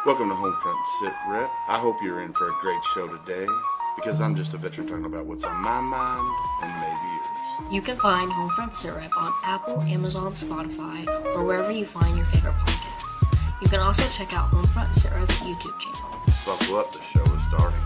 Welcome to HomeFront SitRep. I hope you're in for a great show today, because I'm just a veteran talking about what's on my mind and maybe yours. You can find HomeFront SitRep on Apple, Amazon, Spotify, or wherever you find your favorite podcasts. You can also check out HomeFront SitRep's YouTube channel. Buckle up, the show is starting.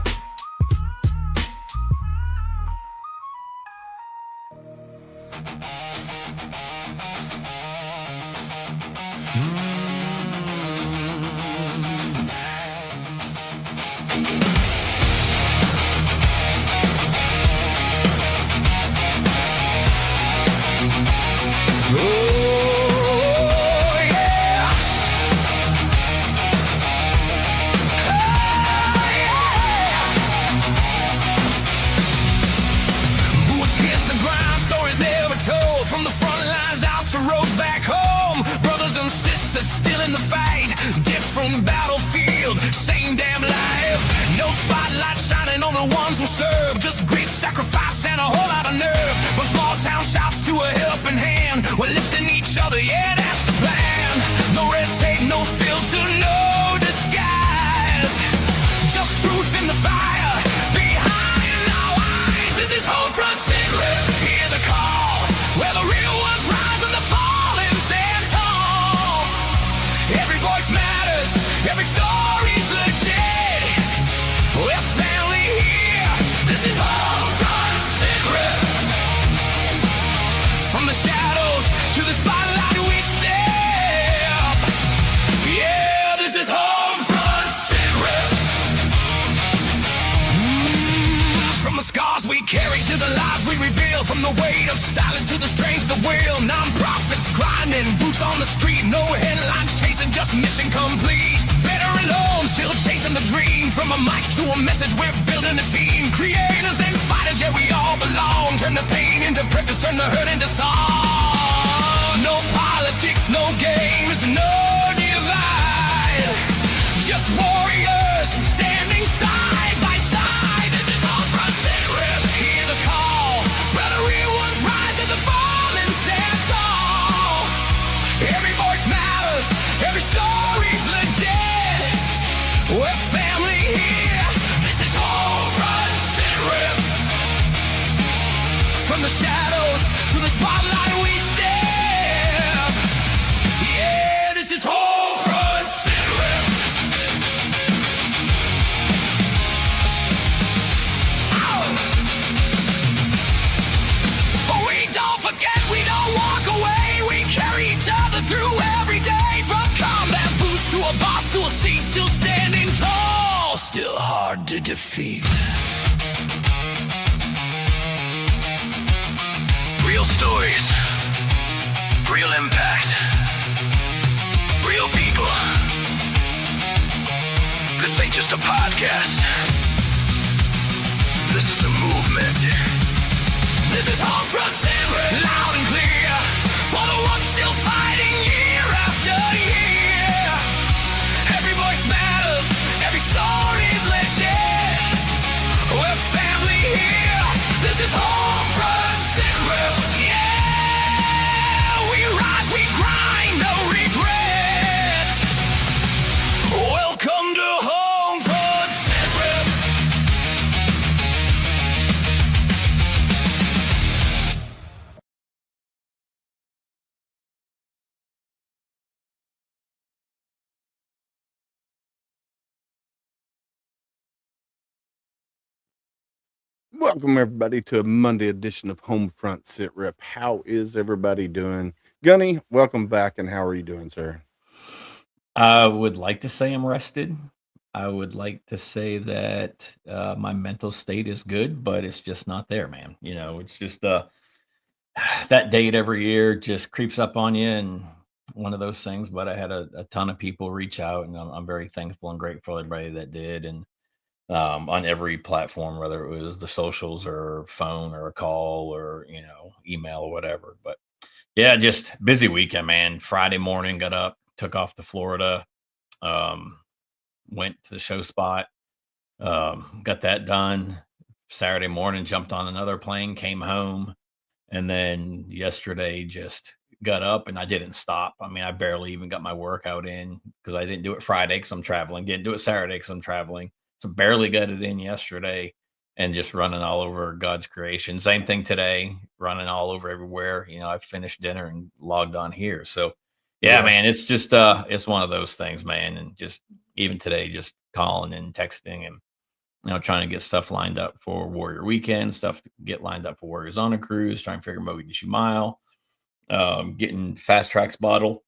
Still in the fight, different battlefield, same damn life. No spotlight shining on the ones who serve, just great sacrifice and a whole lot of nerve. From small town shops to a helping hand, we're lifting each other, yeah, that's the plan. No red tape, no filter, no disguise, just truth in the fire behind our eyes. This is HomeFront SitRep, hear the call, where the real ones rise and the fallen stand tall. Every voice matters, every story's legit. We're family here, this is HomeFront SitRep. From the shadows to the spotlight we step. Yeah, this is HomeFront SitRep. From the scars we carry to the lives we reveal, from the weight of silence to the strength of will. Non-profits grinding, boots on the street, no headlines chasing, just mission complete. Veteran alone, still chasing the dream. From a mic to a message, we're building a team. Creators and fighters, yeah, we all belong. Turn the pain into purpose, turn the hurt into song. No politics, no games, no divide. Just warriors standing side by side. This is HomeFront SitRep, hear the call, where the real ones rise and the fallen stand tall. Every voice matters, every story's legit. We're family here, this is HomeFront SitRep. From the shadows to the spotlight we step. Yeah, this is HomeFront SitRep. But we don't forget, we don't walk away. We carry each other through every day. From combat boots to a boss to a seat, still standing tall, still hard to defeat. Real stories, real impact, real people. This ain't just a podcast. This is a movement. This is HomeFront SitRep, loud and clear, for the ones still fighting year after year. Every voice matters, every story's legit. We're family here, this is HomeFront SitRep. Yeah, we rise, we grind, no regret. Welcome to HomeFront SitRep. Welcome, everybody, to a Monday edition of HomeFront SitRep. How is everybody doing? Gunny, welcome back, and how are you doing, sir? I would like to say I'm rested. I would like to say that my mental state is good, but it's just not there, man. You know, it's just that date every year just creeps up on you, and one of those things. But I had a ton of people reach out, and I'm very thankful and grateful for everybody that did. And on every platform, whether it was the socials or phone or a call or, email or whatever. But yeah, just busy weekend, man. Friday morning, got up, took off to Florida, went to the show spot, got that done. Saturday morning, jumped on another plane, came home. And then yesterday, just got up and I didn't stop. I mean, I barely even got my workout in because I didn't do it Friday because I'm traveling. Didn't do it Saturday because I'm traveling. So barely got it in yesterday and just running all over God's creation. Same thing today, running all over everywhere. I finished dinner and logged on here. So yeah, Yeah. man, it's just it's one of those things, man. And just even today, just calling and texting and trying to get stuff lined up for Warrior Weekend, stuff to get lined up for Warriors on a Cruise, trying to figure out what we can shoot mile, getting Fast Tracks bottle,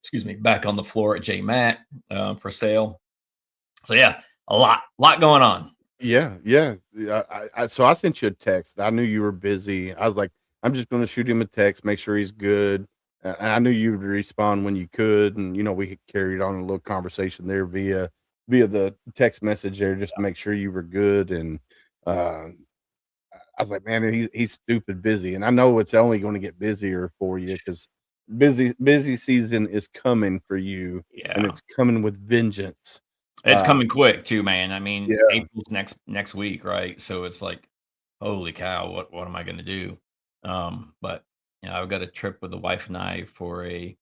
excuse me, back on the floor at J Matt for sale. So yeah, a lot going on. Yeah, yeah. So I sent you a text. I knew you were busy. I was like, I'm just going to shoot him a text, make sure he's good. And I knew you would respond when you could, and we carried on a little conversation there via the text message there, just to make sure you were good. And uh, I was like, man, he's stupid busy, and I know it's only going to get busier for you because busy season is coming for you, and Yeah. it's coming with vengeance. It's Uh, coming quick too, man. I mean, yeah, April's next week, right? So it's like, holy cow, what am I gonna do? But I've got a trip with the wife and I for a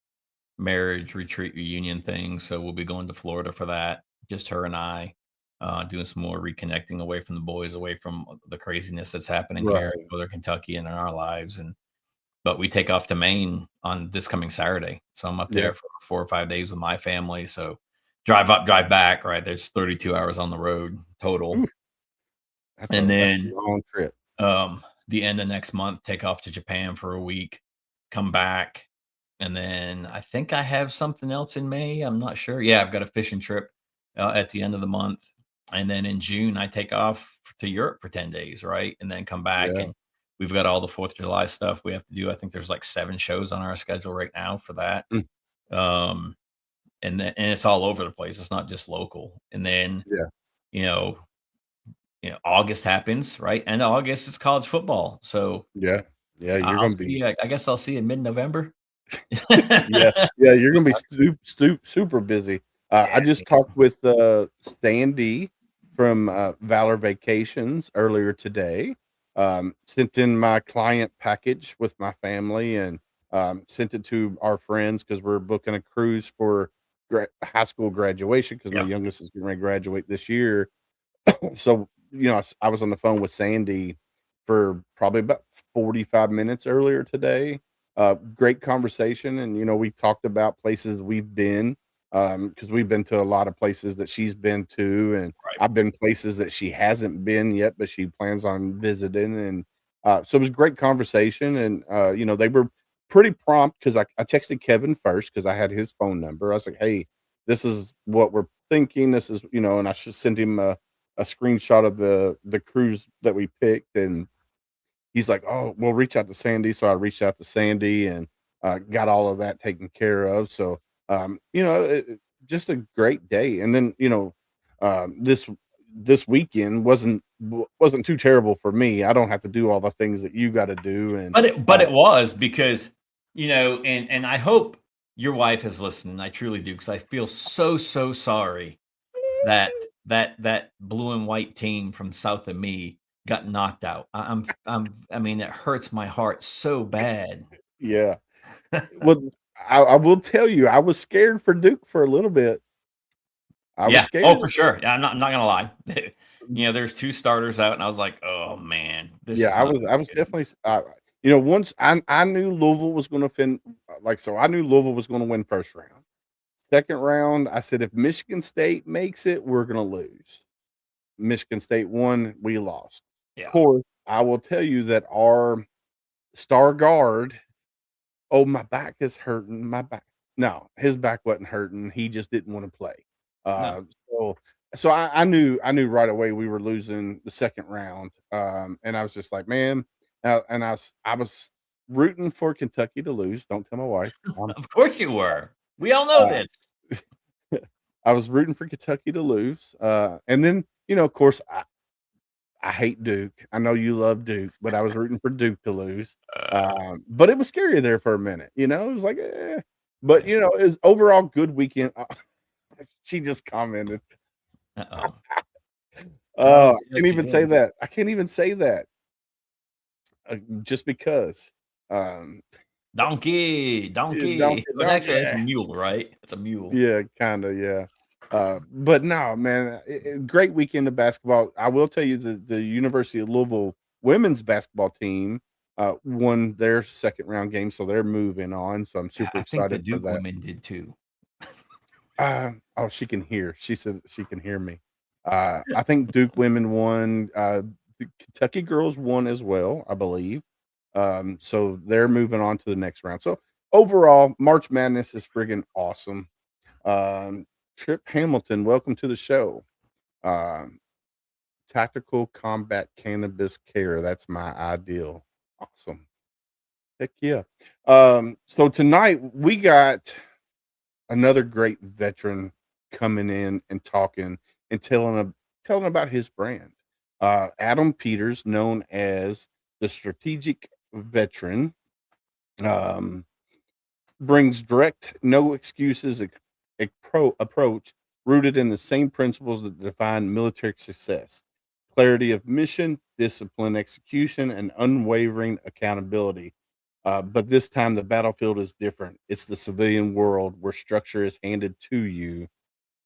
marriage retreat reunion thing. So we'll be going to Florida for that. Just her and I, doing some more reconnecting away from the boys, away from the craziness that's happening here in right. Northern Kentucky and in our lives. But we take off to Maine on this coming Saturday. So I'm up Yeah. there for 4 or 5 days with my family. So drive up, drive back, right? There's 32 hours on the road total. Oof, that's And a then long trip. the end of next month, take off to Japan for a week, come back. And then I think I have something else in May. I'm not sure. Yeah, I've got a fishing trip at the end of the month. And then in June, I take off to Europe for 10 days, right? And then come back. Yeah. And we've got all the 4th of July stuff we have to do. I think there's like 7 shows on our schedule right now for that. Mm, Um, and it's all over the place. It's not just local. And then, yeah. you know, August happens, right? And August it's college football. So Yeah. Yeah, you're I'll gonna see be you. I guess I'll see you in mid-November. yeah, yeah, you're gonna be super busy. I just talked with, Sandy from, Valor Vacations earlier today. Sent in my client package with my family and, sent it to our friends because 'cause we're booking a cruise for high school graduation because my Yeah. youngest is getting ready to graduate this year. So, I was on the phone with Sandy for probably about 45 minutes earlier today. Great conversation. And, we talked about places we've been, because we've been to a lot of places that she's been to. And Right. I've been places that she hasn't been yet, but she plans on visiting. And so it was a great conversation. And, they were pretty prompt because I texted Kevin first because I had his phone number. I was like, hey, this is what we're thinking. This is, and I should send him a screenshot of the cruise that we picked, and he's like, "Oh, we'll reach out to Sandy." So I reached out to Sandy and got all of that taken care of. So just a great day. And then this weekend wasn't too terrible for me. I don't have to do all the things that you got to do, and But it was because, and I hope your wife is listening. I truly do, because I feel so sorry that that blue and white team from south of me got knocked out. I mean, it hurts my heart so bad. yeah. Well, I will tell you, I was scared for Duke for a little bit. I was Yeah. Oh, scared. for sure. Yeah, I'm not gonna lie. There's 2 starters out, and I was like, "Oh, man, this Yeah, is I not was gonna I be was good." definitely once I knew Louisville was gonna I knew Louisville was gonna win first round. Second round, I said, "If Michigan State makes it, we're gonna lose." Michigan State won, we lost. Of Yeah. course, I will tell you that our star guard, "Oh, my back is hurting, my back." No, his back wasn't hurting, he just didn't wanna play. No. Uh, so I knew right away we were losing the second round, and I was just like, "Man," and I was rooting for Kentucky to lose, don't tell my wife, Of course you were. We all know uh, this. I was rooting for Kentucky to lose, and then, of course, I hate Duke. I know you love Duke, but I was rooting for Duke to lose. Uh, But it was scary there for a minute, it was like, eh. But, yeah. it was overall good weekend. She just commented. Uh-oh. Oh, Oh, I can't what you even say doing? that. I can't even say that, just because. Um, Donkey. Donkey, Well, actually, that's a donkey. mule, right? It's a mule. Yeah, kinda, yeah. But no, man, great weekend of basketball. I will tell you the University of Louisville women's basketball team, won their second round game, so they're moving on, so I'm super I think the excited for Duke that. women did too. Oh, she can hear. She said she can hear me. I think Duke women won, the Kentucky girls won as well, I believe. So they're moving on to the next round. So overall, March Madness is friggin' awesome. Um, Trip Hamilton, welcome to the show. Um, Tactical combat cannabis care. That's my ideal. Awesome. Heck yeah. So tonight we got another great veteran coming in and talking and telling about his brand. Adam Peters, known as the strategic veteran, um, brings direct, no excuses approach rooted in the same principles that define military success: clarity of mission, discipline, execution, and unwavering accountability. But this time, the battlefield is different. It's the civilian world where structure is handed to you,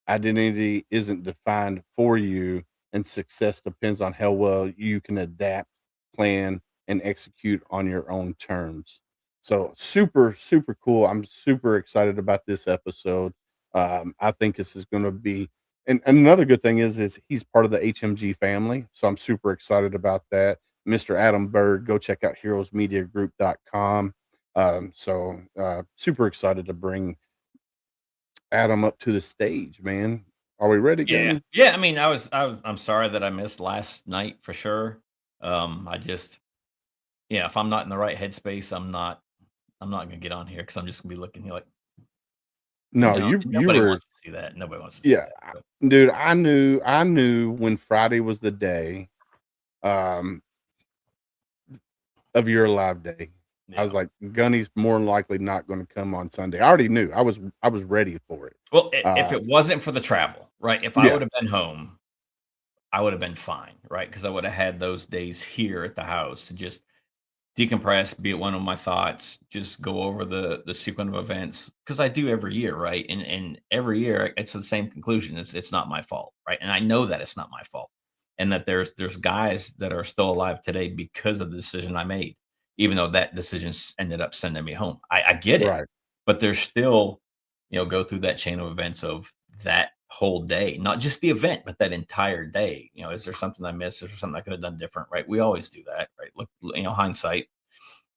identity isn't defined for you, and success depends on how well you can adapt, plan, and execute on your own terms. So super, super cool. I'm super excited about this episode. I think this is going to be, and another good thing is he's part of the HMG family. So I'm super excited about that. Mr. Adam Bird, go check out heroesmediagroup.com. Super excited to bring Adam up to the stage, man. Are we ready, Yeah. Gunny? Yeah, I mean, I'm sorry that I missed last night for sure. I just yeah, if I'm not in the right headspace, I'm not gonna get on here because I'm just gonna be looking here like, No, you nobody were wants to see that. Nobody wants to see yeah, that. But dude, I knew when Friday was the day, um, of your live day. I was yeah. like, Gunny's more than likely not gonna come on Sunday. I already knew. I was ready for it. Well, if Uh, it wasn't for the travel, right? If I yeah, would have been home, I would have been fine, right? Because I would have had those days here at the house to just decompress, be at one of my thoughts, just go over the sequence of events because I do every year, right? And every year it's the same conclusion. It's not my fault, right? And I know that it's not my fault, and that there's guys that are still alive today because of the decision I made, even though that decision ended up sending me home. I get it, right. but there's still, go through that chain of events of that whole day, not just the event, but that entire day. Is there something I missed? Is there something I could have done different? Right? We always do that, right? Look, hindsight,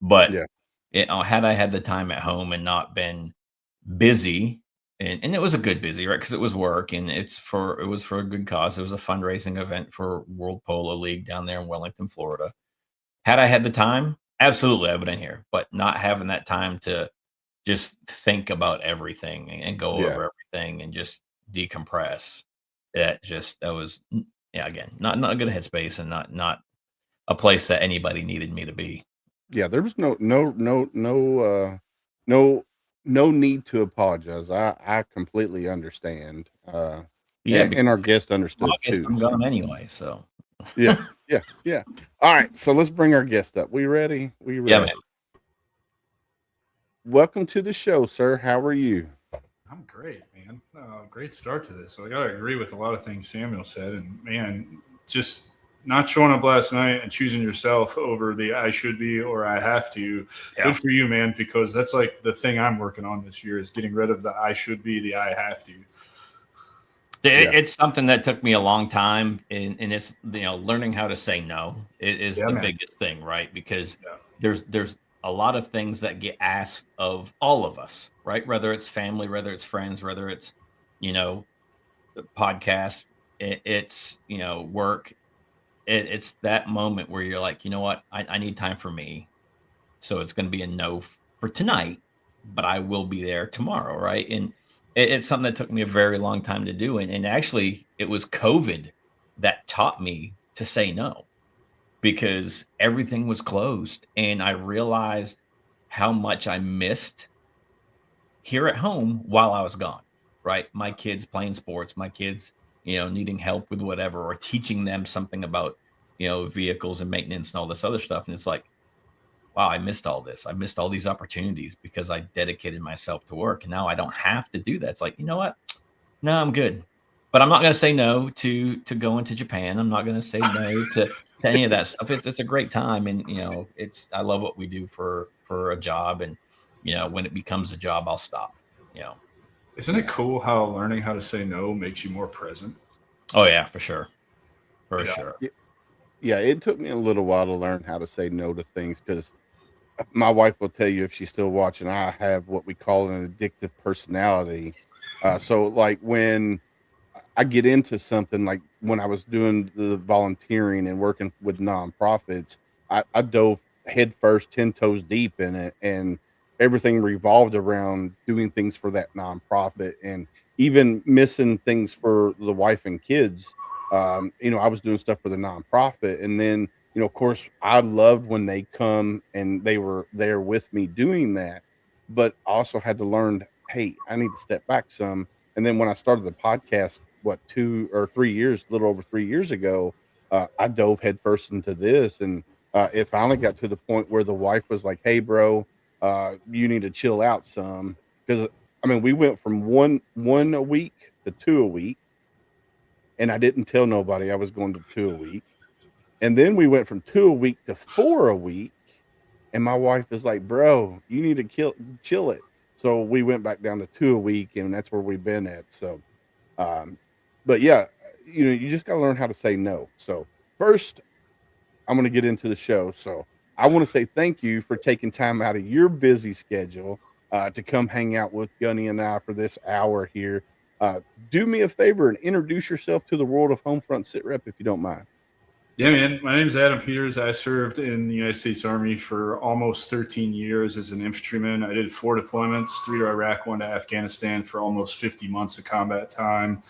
but, Yeah, had I had the time at home and not been busy, and it was a good busy, right? Because it was work and it was for a good cause. It was a fundraising event for World Polo League down there in Wellington, Florida. Had I had the time, absolutely, I would have been here, but not having that time to just think about everything and go yeah. over everything and just decompress. That was, yeah, again, not a good headspace and not a place that anybody needed me to be. Yeah, there was no no need to apologize. I completely understand. Yeah, And our because guest understood August, too. I'm So gone anyway, so yeah, yeah, yeah. All right, so let's bring our guest up. We ready? We yeah, man. ready? Welcome to the show, sir. How are you? I'm great, man. Great start to this. So I got to agree with a lot of things Samuel said. And man, just not showing up last night and choosing yourself over the I should be or I have to. Yeah. Good for you, man, because that's like the thing I'm working on this year is getting rid of the I should be, the I have to. Yeah. It's something that took me a long time, and it's learning how to say no is Yeah, the man. biggest thing, right? Because Yeah. there's a lot of things that get asked of all of us, right? Whether it's family, whether it's friends, whether it's you know podcast, it's work. It's that moment where you're like, you know what, I need time for me, so it's going to be a no for tonight, but I will be there tomorrow, right? And it's something that took me a very long time to do, and actually, it was COVID that taught me to say no because everything was closed, and I realized how much I missed here at home while I was gone. Right, my kids playing sports, my kids, needing help with whatever, or teaching them something about vehicles and maintenance and all this other stuff, and it's like wow, I missed all this. I missed all these opportunities because I dedicated myself to work. And now I don't have to do that. It's like, you know what? No, I'm good. But I'm not going to say no to going to Japan. I'm not going to say no to any of that stuff. It's a great time, and I love what we do for a job, and when it becomes a job, I'll stop. You know. Isn't it cool how learning how to say no makes you more present? Oh yeah, for sure, for Yeah. sure. Yeah, it took me a little while to learn how to say no to things because my wife will tell you if she's still watching, I have what we call an addictive personality. So like when I get into something like when I was doing the volunteering and working with nonprofits, I dove head first, 10 toes deep in it, and everything revolved around doing things for that nonprofit and even missing things for the wife and kids. I was doing stuff for the nonprofit, and then of course, I loved when they come and they were there with me doing that, but I also had to learn, hey, I need to step back some. And then when I started the podcast, what 2 or 3 years, a little over 3 years ago, I dove headfirst into this, and it finally got to the point where the wife was like, "Hey, bro, you need to chill out some," because I mean, we went from one a week to two a week, and I didn't tell nobody I was going to two a week. And then we went from two a week to four a week. And my wife is like, bro, you need to chill it. So we went back down to two a week, and that's where we've been at. So, but yeah, you just got to learn how to say no. So first, I'm going to get into the show. So I want to say thank you for taking time out of your busy schedule to come hang out with Gunny and I for this hour here. Do me a favor and introduce yourself to the world of HomeFront SitRep if you don't mind. Yeah, man. My name is Adam Peters. I served in the United States Army for almost 13 years as an infantryman. I did 4 deployments, 3 to Iraq, 1 to Afghanistan for almost 50 months of combat time.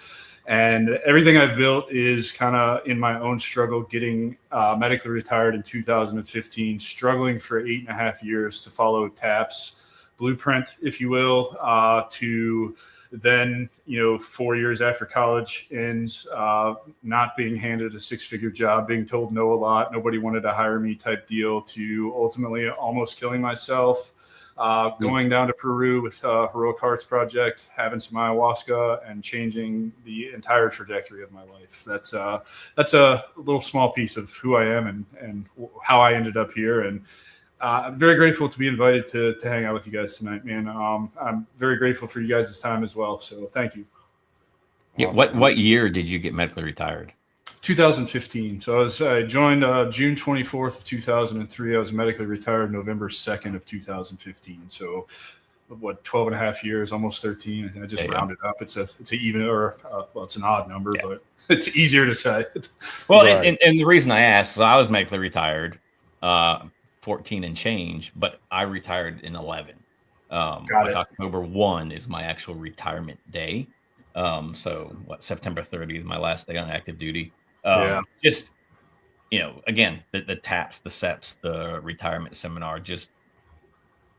And everything I've built is kind of in my own struggle, getting medically retired in 2015, struggling for 8.5 years to follow TAP's blueprint, if you will, to then 4 years after college ends, not being handed a 6-figure job, being told no a lot, nobody wanted to hire me type deal, to ultimately almost killing myself, going down to Peru with Heroic Hearts Project, having some ayahuasca, and changing the entire trajectory of my life. That's a little small piece of who I am and how I ended up here. And I'm very grateful to be invited to hang out with you guys tonight, man. I'm very grateful for you guys' time as well. So thank you. Yeah. What year did you get medically retired? 2015. So I joined June 24th of 2003. I was medically retired November 2nd of 2015. So 12 and a half years, almost 13. I just rounded up. It's an even or it's an odd number, but it's easier to say. Well, right. and the reason I asked, so I was medically retired. 14 and change, but I retired in 11. October 1 is my actual retirement day. So September 30th is my last day on active duty. Just, again, the TAPS, the SEPs, the retirement seminar just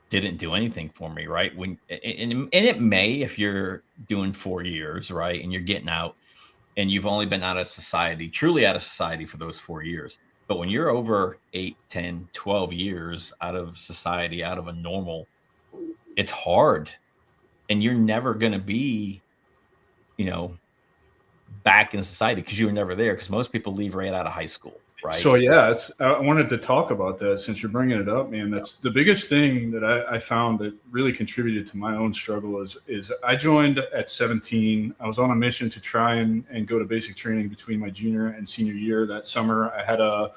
didn't do anything for me, right? And it may, if you're doing 4 years, right, and you're getting out and you've only been out of society, truly out of society for those 4 years. But when you're over 8, 10, 12 years out of society, out of a normal, it's hard. And you're never going to be, back in society because you were never there, because most people leave right out of high school. Right. So I wanted to talk about that since you're bringing it up, man. That's the biggest thing that I found that really contributed to my own struggle is I joined at 17. I was on a mission to try and go to basic training between my junior and senior year. That summer, I had a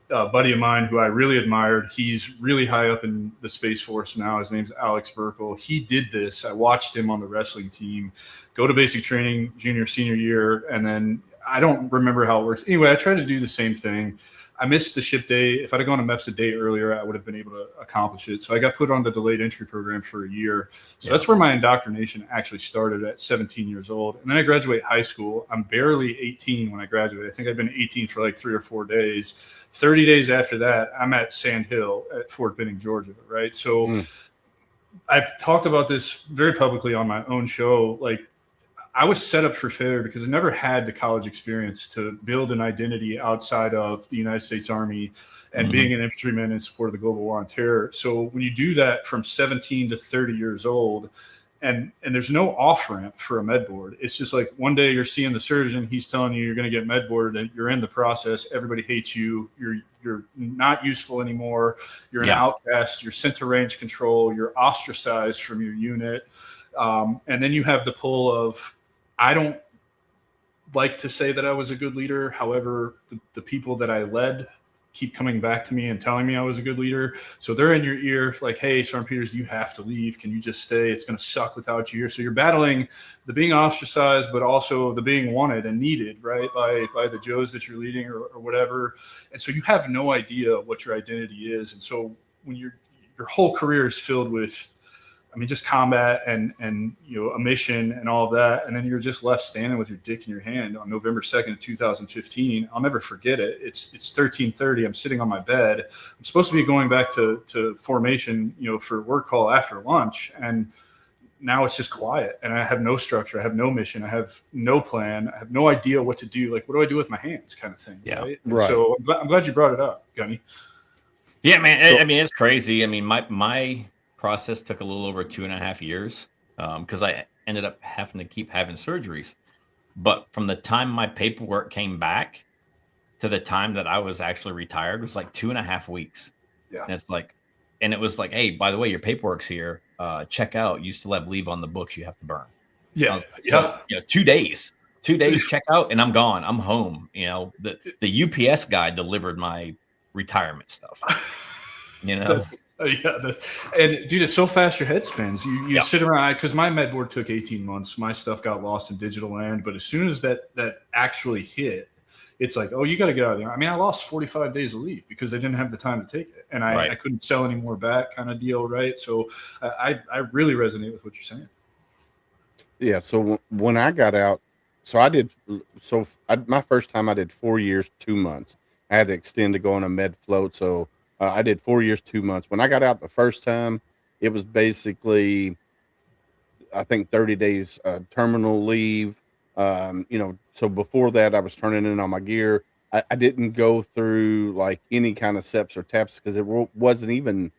buddy of mine who I really admired. He's really high up in the Space Force now. His name's Alex Burkle. He did this. I watched him on the wrestling team go to basic training junior, senior year, and then I don't remember how it works. Anyway, I tried to do the same thing. I missed the ship day. If I'd have gone to MEPS a day earlier, I would have been able to accomplish it. So I got put on the delayed entry program for a year. So that's where my indoctrination actually started at 17 years old. And then I graduate high school. I'm barely 18 when I graduate. I think I've been 18 for like 3 or 4 days. 30 days after that, I'm at Sand Hill at Fort Benning, Georgia, right? So I've talked about this very publicly on my own show. Like, I was set up for failure because I never had the college experience to build an identity outside of the United States Army and being an infantryman in support of the global war on terror. So when you do that from 17 to 30 years old, and there's no off ramp for a med board. It's just like one day you're seeing the surgeon, he's telling you you're going to get med boarded, and you're in the process. Everybody hates you. You're not useful anymore. You're an outcast. You're sent to range control. You're ostracized from your unit. And then you have the pull of, I don't like to say that I was a good leader. However, the people that I led keep coming back to me and telling me I was a good leader. So they're in your ear like, hey, Sergeant Peters, you have to leave. Can you just stay? It's going to suck without you here. So you're battling the being ostracized, but also the being wanted and needed, right? By the Joes that you're leading or whatever. And so you have no idea what your identity is. And so when your whole career is filled with, I mean, just combat and a mission and all of that. And then you're just left standing with your dick in your hand on November 2nd, 2015. I'll never forget it. It's 13:30. I'm sitting on my bed. I'm supposed to be going back to formation, for work call after lunch. And now it's just quiet. And I have no structure. I have no mission. I have no plan. I have no idea what to do. Like, what do I do with my hands kind of thing? Yeah. Right. Right. So I'm glad you brought it up, Gunny. Yeah, man. I mean, it's crazy. I mean, my process took a little over 2.5 years because I ended up having to keep having surgeries. But from the time my paperwork came back to the time that I was actually retired was like 2.5 weeks. Yeah. And it was like, hey, by the way, your paperwork's here. Check out. You still have leave on the books you have to burn. Yeah. So, 2 days. 2 days check out and I'm gone. I'm home. The UPS guy delivered my retirement stuff. And dude, it's so fast your head spins. You sit around, because my med board took 18 months. My stuff got lost in digital land, but as soon as that actually hit, it's like, oh, you got to get out of there. I mean, I lost 45 days of leave because I didn't have the time to take it, and I couldn't sell any more back, kind of deal, right? So I really resonate with what you're saying. Yeah. So when I got out, my first time I did 4 years, 2 months. I had to extend to go on a med float, so. I did 4 years, 2 months. When I got out the first time, it was basically, I think, 30 days terminal leave. So before that, I was turning in on my gear. I didn't go through like any kind of SEPs or TAPs because it wasn't even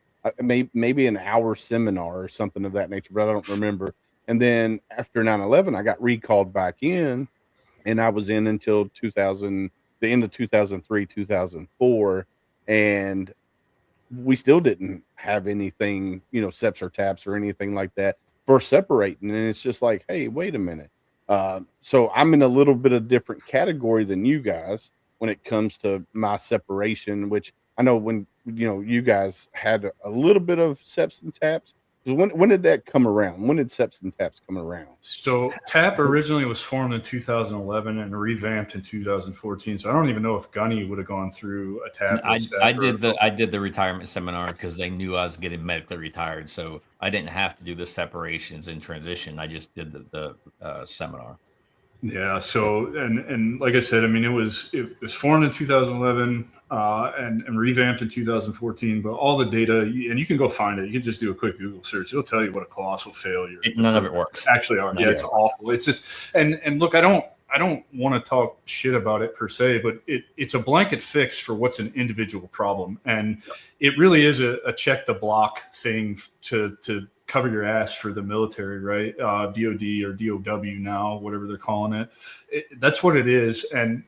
maybe an hour seminar or something of that nature, but I don't remember. And then after 9/11, I got recalled back in, and I was in until the end of 2003, 2004, and we still didn't have anything, SEPs or TAPs or anything like that for separating. And it's just like, hey, wait a minute. So I'm in a little bit of different category than you guys when it comes to my separation, which I know when, you guys had a little bit of SEPs and TAPs. When did that come around? When did SEPs and TAPs come around? So TAP originally was formed in 2011 and revamped in 2014. So I don't even know if Gunny would have gone through a TAP. I did the retirement seminar because they knew I was getting medically retired. So I didn't have to do the separations and transition. I just did the seminar. Yeah. So and like I said, I mean, it was formed in 2011 and revamped in 2014. But all the data, and you can go find it. You can just do a quick Google search. It'll tell you what a colossal failure. None of it works. Actually, are. Yeah, it's awful. It's just and look, I don't want to talk shit about it per se, but it's a blanket fix for what's an individual problem, and it really is a check the block thing to cover your ass for the military, right? DOD or DOW now, whatever they're calling it. That's what it is. And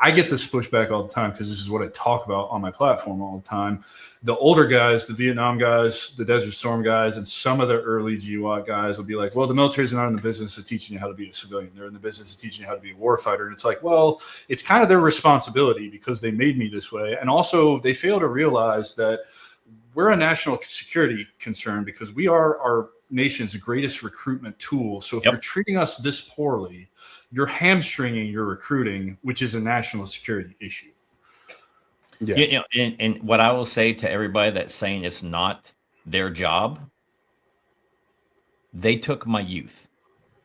I get this pushback all the time because this is what I talk about on my platform all the time. The older guys, the Vietnam guys, the Desert Storm guys, and some of the early GWAT guys will be like, well, the military's not in the business of teaching you how to be a civilian. They're in the business of teaching you how to be a warfighter. And it's like, well, it's kind of their responsibility because they made me this way. And also they fail to realize that we're a national security concern because we are our nation's greatest recruitment tool. So if you're treating us this poorly, you're hamstringing your recruiting, which is a national security issue. Yeah. And what I will say to everybody that's saying it's not their job, they took my youth,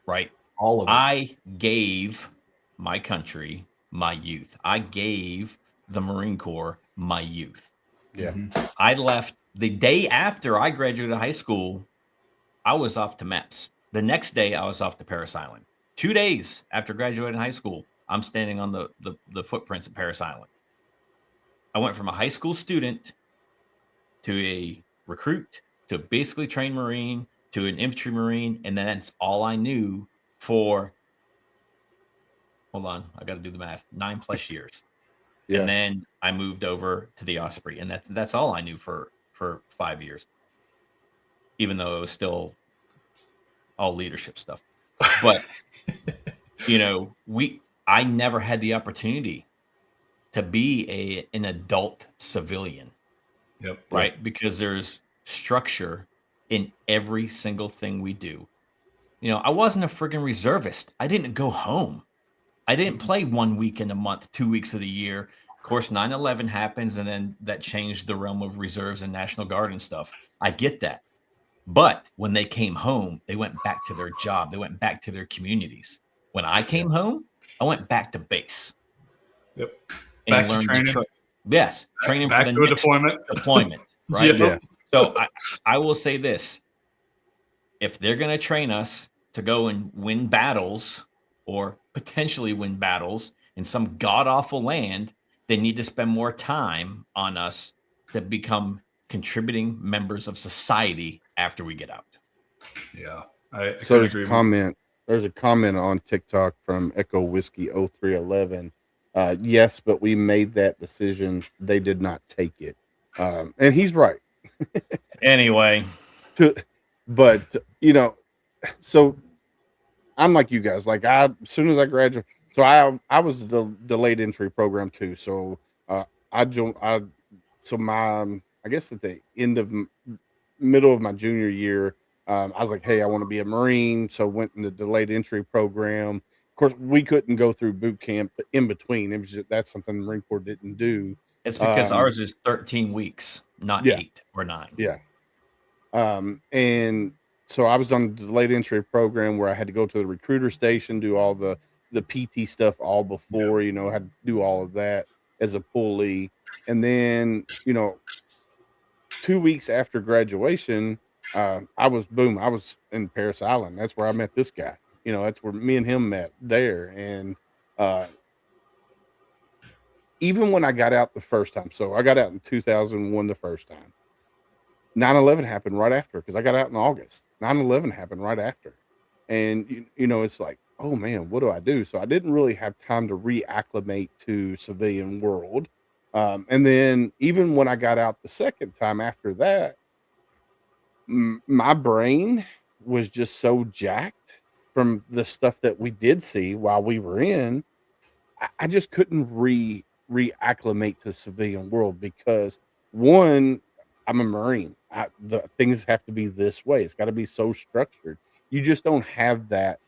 right? All of it. I gave my country my youth. I gave the Marine Corps my youth. Yeah. I left the day after I graduated high school. I was off to MEPS. The next day I was off to Parris Island. 2 days after graduating high school, I'm standing on the footprints at Paris Island. I went from a high school student to a recruit to a basically trained Marine to an infantry Marine, and that's all I knew for, hold on, I got to do the math, 9+ years. Yeah. And then I moved over to the Osprey, and that's all I knew for 5 years, even though it was still all leadership stuff. But I never had the opportunity to be an adult civilian. Yep. Right. Because there's structure in every single thing we do. I wasn't a friggin' reservist. I didn't go home. I didn't play 1 week in a month, 2 weeks of the year. Of course, 9/11 happens, and then that changed the realm of reserves and National Guard and stuff. I get that. But when they came home, they went back to their job. They went back to their communities. When I came home, I went back to base. Yep. And Back to learned training. Training Back for the to a next deployment. Right. Yeah. So I will say this: if they're going to train us to go and win battles or potentially win battles in some god awful land, they need to spend more time on us to become contributing members of society after we get out. Yeah. I So agree. there's a comment on TikTok from Echo Whiskey 0311. Yes, but we made that decision. They did not take it. And he's right. Anyway, so I'm like you guys. Like as soon as I graduated, so I was the delayed entry program too. So I joined. I guess at the end of middle of my junior year, I was like, hey, I want to be a Marine. So went in the delayed entry program. Of course, we couldn't go through boot camp in between. It was that's something the Marine Corps didn't do. it's because ours is 13 weeks, not 8 or 9. Yeah. And so I was on the delayed entry program where I had to go to the recruiter station, do all the PT stuff all before, I had to do all of that as a pulley. And then, 2 weeks after graduation, I was in Paris Island. That's where I met this guy. That's where me and him met there. And even when I got out the first time, so I got out in 2001 the first time. 9/11 happened right after because I got out in August. 9/11 happened right after. And, it's like, oh, man, what do I do? So I didn't really have time to reacclimate to civilian world. And then even when I got out the second time after that, my brain was just so jacked from the stuff that we did see while we were in. I just couldn't reacclimate to the civilian world because, one, I'm a Marine. The things have to be this way. It's got to be so structured. You just don't have that.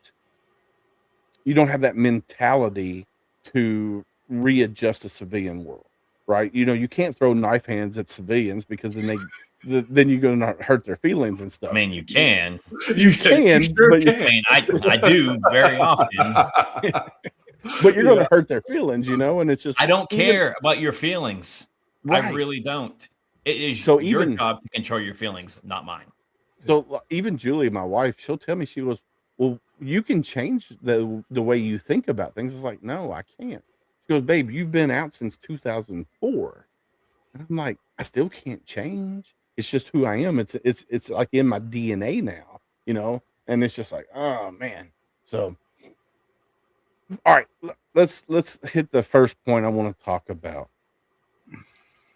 You don't have that mentality to readjust a civilian world, right? You can't throw knife hands at civilians because then you're going to hurt their feelings and stuff. I mean, you can. You can, sure but can. I mean, I do very often. But you're going to hurt their feelings, and it's just I don't care about your feelings. Right. I really don't. It is So your even- job to control your feelings, not mine. So even Julie, my wife, she'll tell me, she goes, well, you can change the way you think about things. It's like, no, I can't. She goes, babe, you've been out since 2004. And I'm like, I still can't change. It's just who I am. It's like in my DNA now, and it's just like, oh man. So, all right, let's hit the first point I want to talk about.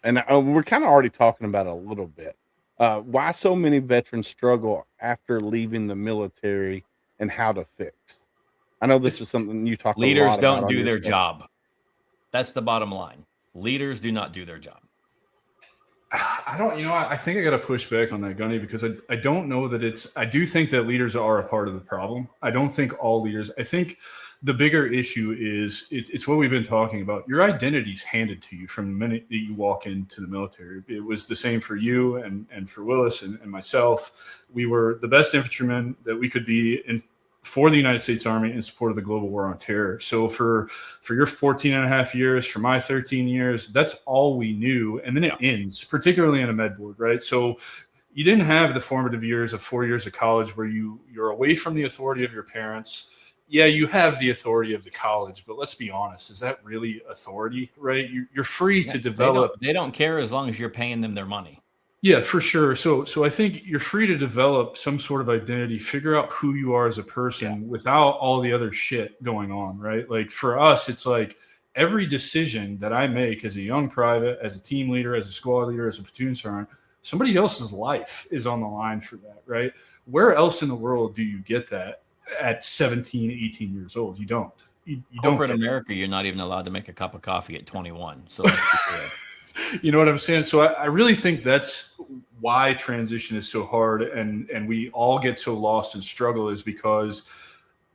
And we're kind of already talking about it a little bit. Why so many veterans struggle after leaving the military and how to fix. I know this is something you talk Leaders a lot about don't on do your their stuff. job. That's the bottom line. Leaders do not do their job. I don't, I think I got to push back on that, Gunny, because I don't know that I do think that leaders are a part of the problem. I don't think all leaders, I think the bigger issue is it's what we've been talking about. Your identity's handed to you from the minute that you walk into the military. It was the same for you and for Willis and myself. We were the best infantrymen that we could be for the United States Army in support of the global war on terror. So for your 14 and a half years, for my 13 years, that's all we knew. And then it ends, particularly in a med board, right? So you didn't have the formative years of 4 years of college where you're away from the authority of your parents. yeah, you have the authority of the college, but let's be honest, is that really authority, right? You're free to develop. They don't care as long as you're paying them their money. Yeah, for sure. So I think you're free to develop some sort of identity, figure out who you are as a person without all the other shit going on, right? Like for us, it's like every decision that I make as a young private, as a team leader, as a squad leader, as a platoon sergeant, somebody else's life is on the line for that, right? Where else in the world do you get that at 17, 18 years old? You don't. You don't. Corporate America, you're not even allowed to make a cup of coffee at 21. So let's be clear. You know what I'm saying? So I really think that's why transition is so hard, and we all get so lost and struggle, is because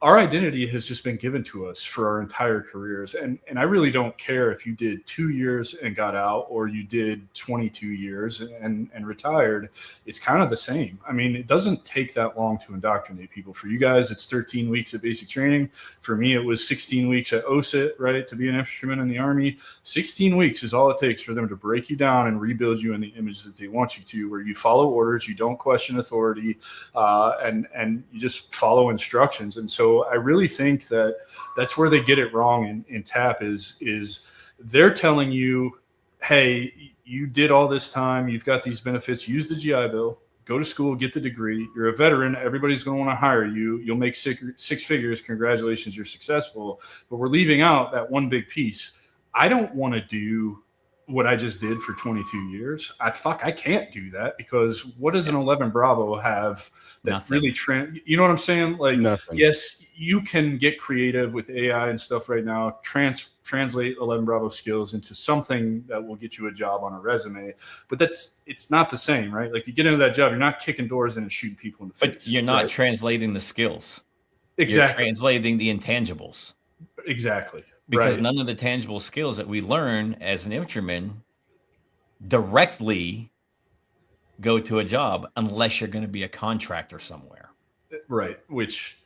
our identity has just been given to us for our entire careers. And I really don't care if you did 2 years and got out, or you did 22 years and retired. It's kind of the same. I mean, it doesn't take that long to indoctrinate people. For you guys, it's 13 weeks of basic training. For me, it was 16 weeks at OSIT, right? To be an infantryman in the Army, 16 weeks is all it takes for them to break you down and rebuild you in the image that they want you to, where you follow orders, you don't question authority, and you just follow instructions. And so I really think that that's where they get it wrong in TAP is they're telling you, hey, you did all this time, you've got these benefits, use the GI Bill, go to school, get the degree, you're a veteran, everybody's going to want to hire you, you'll make six figures, congratulations, you're successful. But we're leaving out that one big piece. I don't want to do what I just did for 22 years. I can't do that, because what does an 11 Bravo have that Nothing. really you know what I'm saying? Like, Nothing. yes, you can get creative with AI and stuff right now, translate 11 Bravo skills into something that will get you a job on a resume, but it's not the same, right? Like, you get into that job, you're not kicking doors in and shooting people in the face. But you're not right? translating the skills. Exactly. You're translating the intangibles. Exactly. Because right. none of the tangible skills that we learn as an infantryman directly go to a job unless you're going to be a contractor somewhere. Right. Which,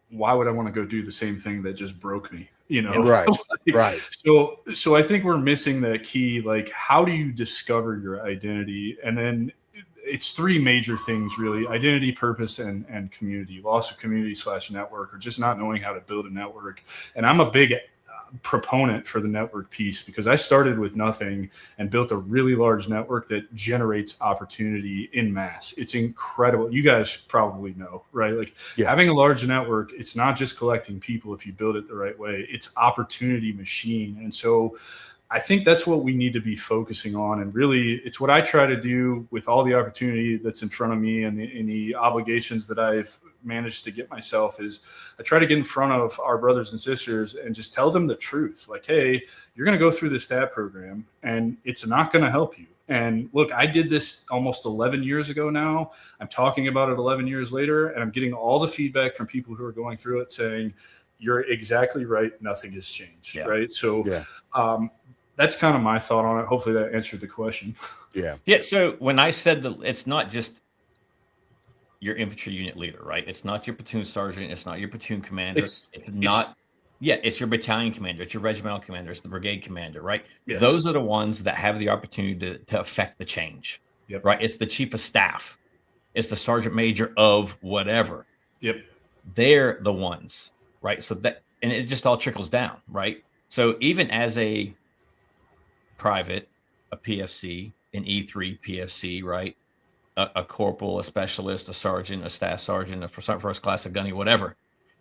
why would I want to go do the same thing that just broke me? You know? Right. Like, Right. So I think we're missing that key. Like, how do you discover your identity? And then it's three major things, really: identity, purpose, and community. Loss of community / network, or just not knowing how to build a network. And I'm a big proponent for the network piece, because I started with nothing and built a really large network that generates opportunity in mass. It's incredible. You guys probably know, right? Like, having a large network, it's not just collecting people if you build it the right way. It's opportunity machine. And so I think that's what we need to be focusing on. And really, it's what I try to do with all the opportunity that's in front of me and the obligations that I've managed to get myself, is I try to get in front of our brothers and sisters and just tell them the truth. Like, hey, you're going to go through this TAB program and it's not going to help you. And look, I did this almost 11 years ago now. I'm talking about it 11 years later, and I'm getting all the feedback from people who are going through it saying, you're exactly right. Nothing has changed. Right. So, that's kind of my thought on it. Hopefully that answered the question. Yeah. So when I said that, it's not just your infantry unit leader, right? It's not your platoon sergeant. It's not your platoon commander. It's your battalion commander. It's your regimental commander. It's the brigade commander, right? Yes. Those are the ones that have the opportunity to affect the change, right? It's the chief of staff. It's the sergeant major of whatever. They're the ones, right? So that, and it just all trickles down, right? So even as a private, a PFC, an E3 PFC, right? A corporal, a specialist, a sergeant, a staff sergeant, a first class, a gunny, whatever.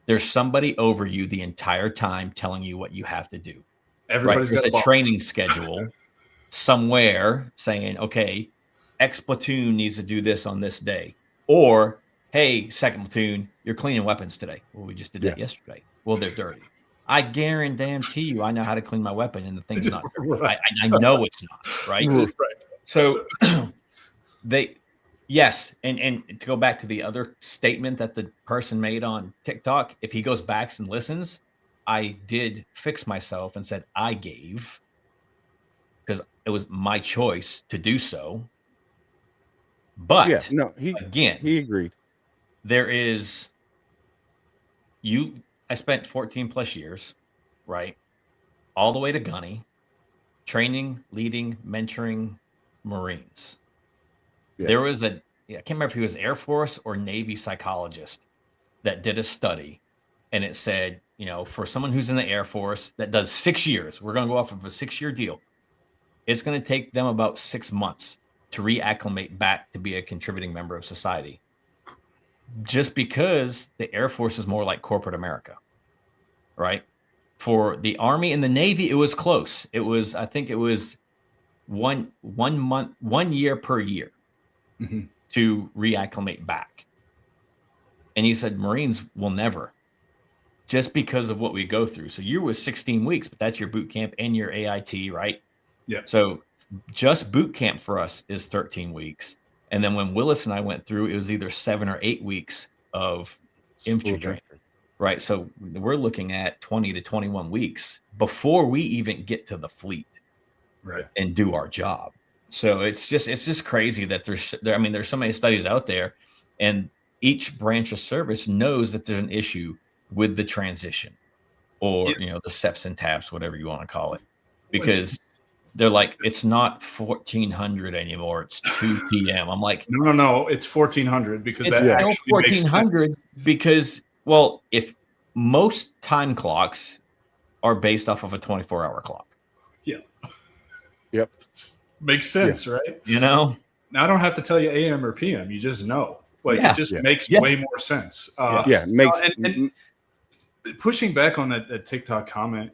There's somebody over you the entire time telling you what you have to do. Everybody's got a training schedule somewhere saying, okay, X platoon needs to do this on this day. Or, hey, second platoon, you're cleaning weapons today. Well, we just did that yesterday. Well, they're dirty. I guarantee you, I know how to clean my weapon, and the thing's not dirty. I know it's not, right? So yes, and to go back to the other statement that the person made on TikTok, if he goes back and listens, I did fix myself and said I gave, because it was my choice to do so. But he agreed. There is I spent 14 plus years, right? All the way to Gunny, training, leading, mentoring Marines. There was I can't remember if he was Air Force or Navy psychologist that did a study, and it said for someone who's in the Air Force that does 6 years, we're going to go off of a 6-year deal. It's going to take them about 6 months to reacclimate back to be a contributing member of society. Just because the Air Force is more like corporate America, right? For the Army and the Navy, it was close. I think it was 1 month, 1 year per year to reacclimate back. And he said Marines will never, just because of what we go through. So you was 16 weeks, but that's your boot camp and your AIT, right? Yeah. So just boot camp for us is 13 weeks. And then when Willis and I went through, it was either 7 or 8 weeks of infantry training, right? So we're looking at 20 to 21 weeks before we even get to the fleet, right, and do our job. So it's just crazy that there's so many studies out there, and each branch of service knows that there's an issue with the transition, or the SEPs and TAPs, whatever you want to call it, because they're like, it's not 1400 anymore, it's 2 p.m. I'm like, no, it's 1400 because it's that still actually 1400 because, well, if most time clocks are based off of a 24-hour clock. Yeah. Yep. Makes sense, right? Now I don't have to tell you AM or PM. You just know. It just makes way more sense. It makes and pushing back on that TikTok comment,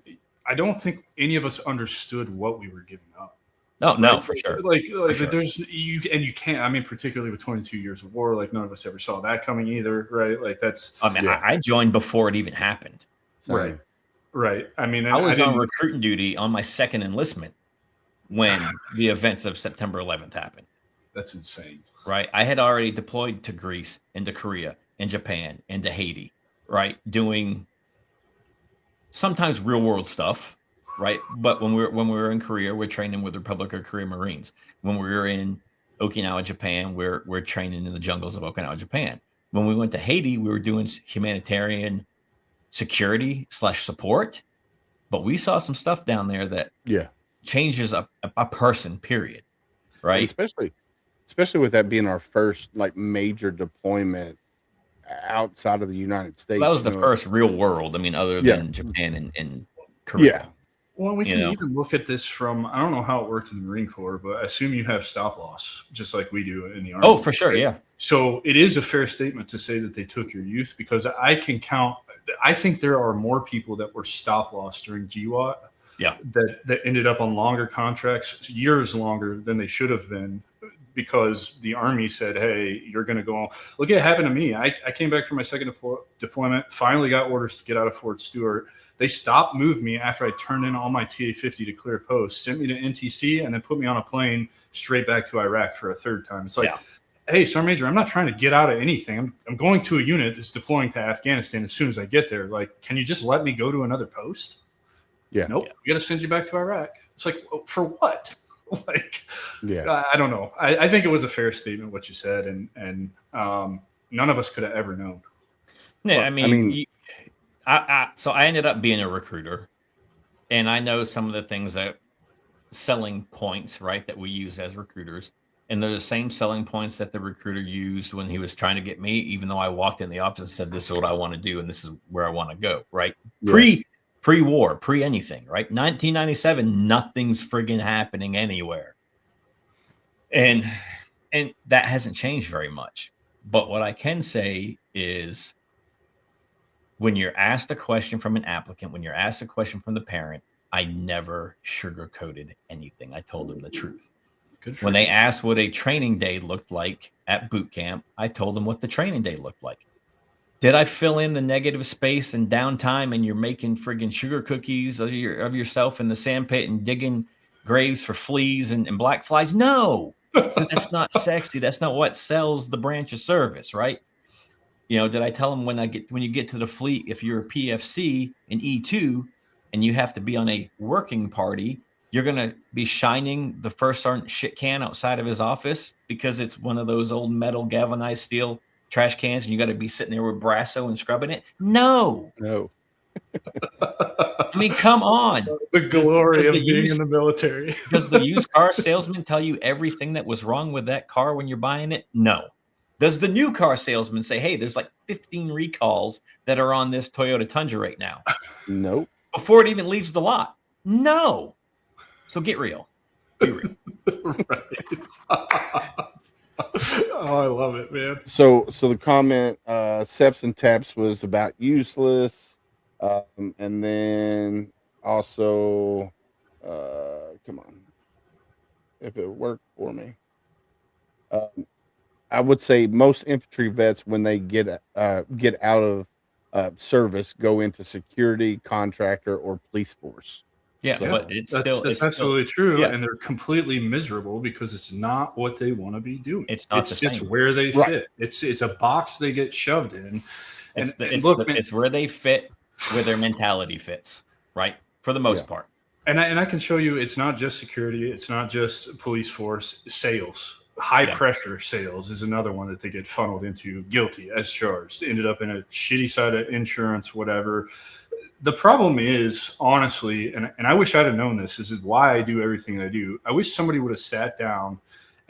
I don't think any of us understood what we were giving up. No, for sure. There's you can't. I mean, particularly with 22 years of war, like none of us ever saw that coming either, right? Like that's. I mean, I joined before it even happened. Right. I mean, I was on recruiting duty on my second enlistment when the events of September 11th happened. That's insane. Right. I had already deployed to Greece, into Korea, and Japan, and to Haiti, right? Doing sometimes real world stuff, right? But when we were in Korea, we're training with Republic of Korea Marines. When we were in Okinawa, Japan, we're training in the jungles of Okinawa, Japan. When we went to Haiti, we were doing humanitarian security / support. But we saw some stuff down there that changes a person, period. Right. And especially with that being our first major deployment outside of the United States. Well, that was the first real world. I mean, other than Japan and Korea. Yeah. Well, we can even look at this from, I don't know how it works in the Marine Corps, but I assume you have stop loss, just like we do in the Army. Oh, for sure, yeah. So it is a fair statement to say that they took your youth, because I think there are more people that were stop loss during GWAT that ended up on longer contracts, years longer than they should have been, because the Army said, hey, you're going to go on. Look, it happened to me. I came back from my second deployment, finally got orders to get out of Fort Stewart. They stopped moving me after I turned in all my TA-50 to clear posts, sent me to NTC, and then put me on a plane straight back to Iraq for a third time. It's like, hey, Sergeant Major, I'm not trying to get out of anything. I'm going to a unit that's deploying to Afghanistan as soon as I get there. Like, can you just let me go to another post? Yeah. Nope. We got to send you back to Iraq. It's like, for what? I don't know. I think it was a fair statement what you said, and none of us could have ever known. Yeah, so I ended up being a recruiter, and I know some of the things that selling points, right, that we use as recruiters, and they're the same selling points that the recruiter used when he was trying to get me, even though I walked in the office and said, this is what I want to do, and this is where I want to go, right? Pre-war, pre-anything, right? 1997, nothing's friggin' happening anywhere. And that hasn't changed very much. But what I can say is, when you're asked a question from an applicant, when you're asked a question from the parent, I never sugarcoated anything. I told them the truth. When they asked what a training day looked like at boot camp, I told them what the training day looked like. Did I fill in the negative space and downtime, and you're making friggin' sugar cookies of yourself in the sandpit and digging graves for fleas and black flies? No, that's not sexy. That's not what sells the branch of service, right? Did I tell them when you get to the fleet, if you're a PFC in E2 and you have to be on a working party, you're going to be shining the first sergeant shit can outside of his office because it's one of those old metal galvanized steel trash cans, and you got to be sitting there with Brasso and scrubbing it? No. I mean, come on. The glory of being in the military. Does the used car salesman tell you everything that was wrong with that car when you're buying it? No. Does the new car salesman say, hey, there's like 15 recalls that are on this Toyota Tundra right now? Nope. Before it even leaves the lot? No. So get real. Be real. Oh, I love it, man. So the comment, Seps and Taps was about useless. And then also, come on, if it worked for me. I would say most infantry vets, when they get out of service, go into security, contractor, or police force. Yeah, So, but That's absolutely true, yeah. and they're completely miserable because it's not what they want to be doing. It's not the just same. where they Right. fit. It's a box they get shoved in, and it's where they fit, where their mentality fits, right? For the most part. And I can show you, it's not just security, it's not just police force. Sales, high pressure sales is another one that they get funneled into. Guilty as charged, ended up in a shitty side of insurance, whatever. The problem is, honestly, and I wish I'd have known this is why I do everything I do. I wish somebody would have sat down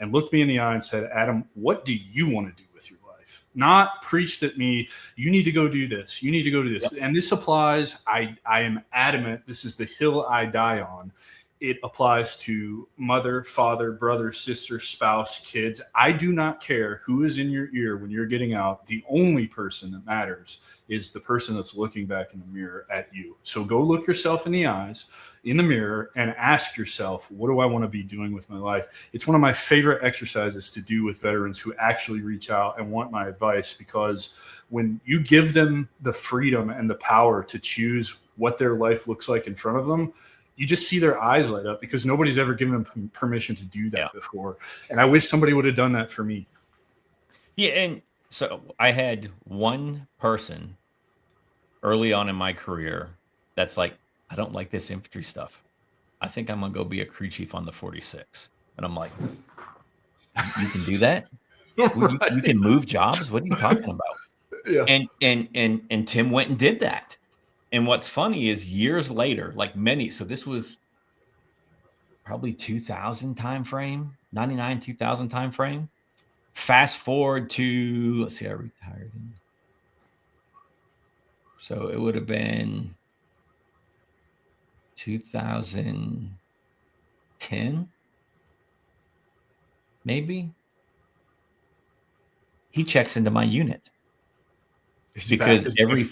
and looked me in the eye and said, Adam, what do you want to do with your life? Not preached at me, you need to go do this, you need to go do this. Yep. And this applies, I am adamant, this is the hill I die on. It applies to mother, father, brother, sister, spouse, kids. I do not care who is in your ear when you're getting out. The only person that matters is the person that's looking back in the mirror at you. So go look yourself in the eyes, in the mirror, and ask yourself, what do I want to be doing with my life? It's one of my favorite exercises to do with veterans who actually reach out and want my advice, because when you give them the freedom and the power to choose what their life looks like in front of them, you just see their eyes light up, because nobody's ever given them permission to do that before. And I wish somebody would have done that for me. Yeah. And so I had one person early on in my career that's like, I don't like this infantry stuff. I think I'm going to go be a crew chief on the 46. And I'm like, you can do that? Right. You can move jobs? What are you talking about? Yeah. And Tim went and did that. And what's funny is years later, like so this was probably 2000 time frame, 99, 2000 time frame. Fast forward to, let's see, I retired. So it would have been 2010, maybe. He checks into my unit. Because every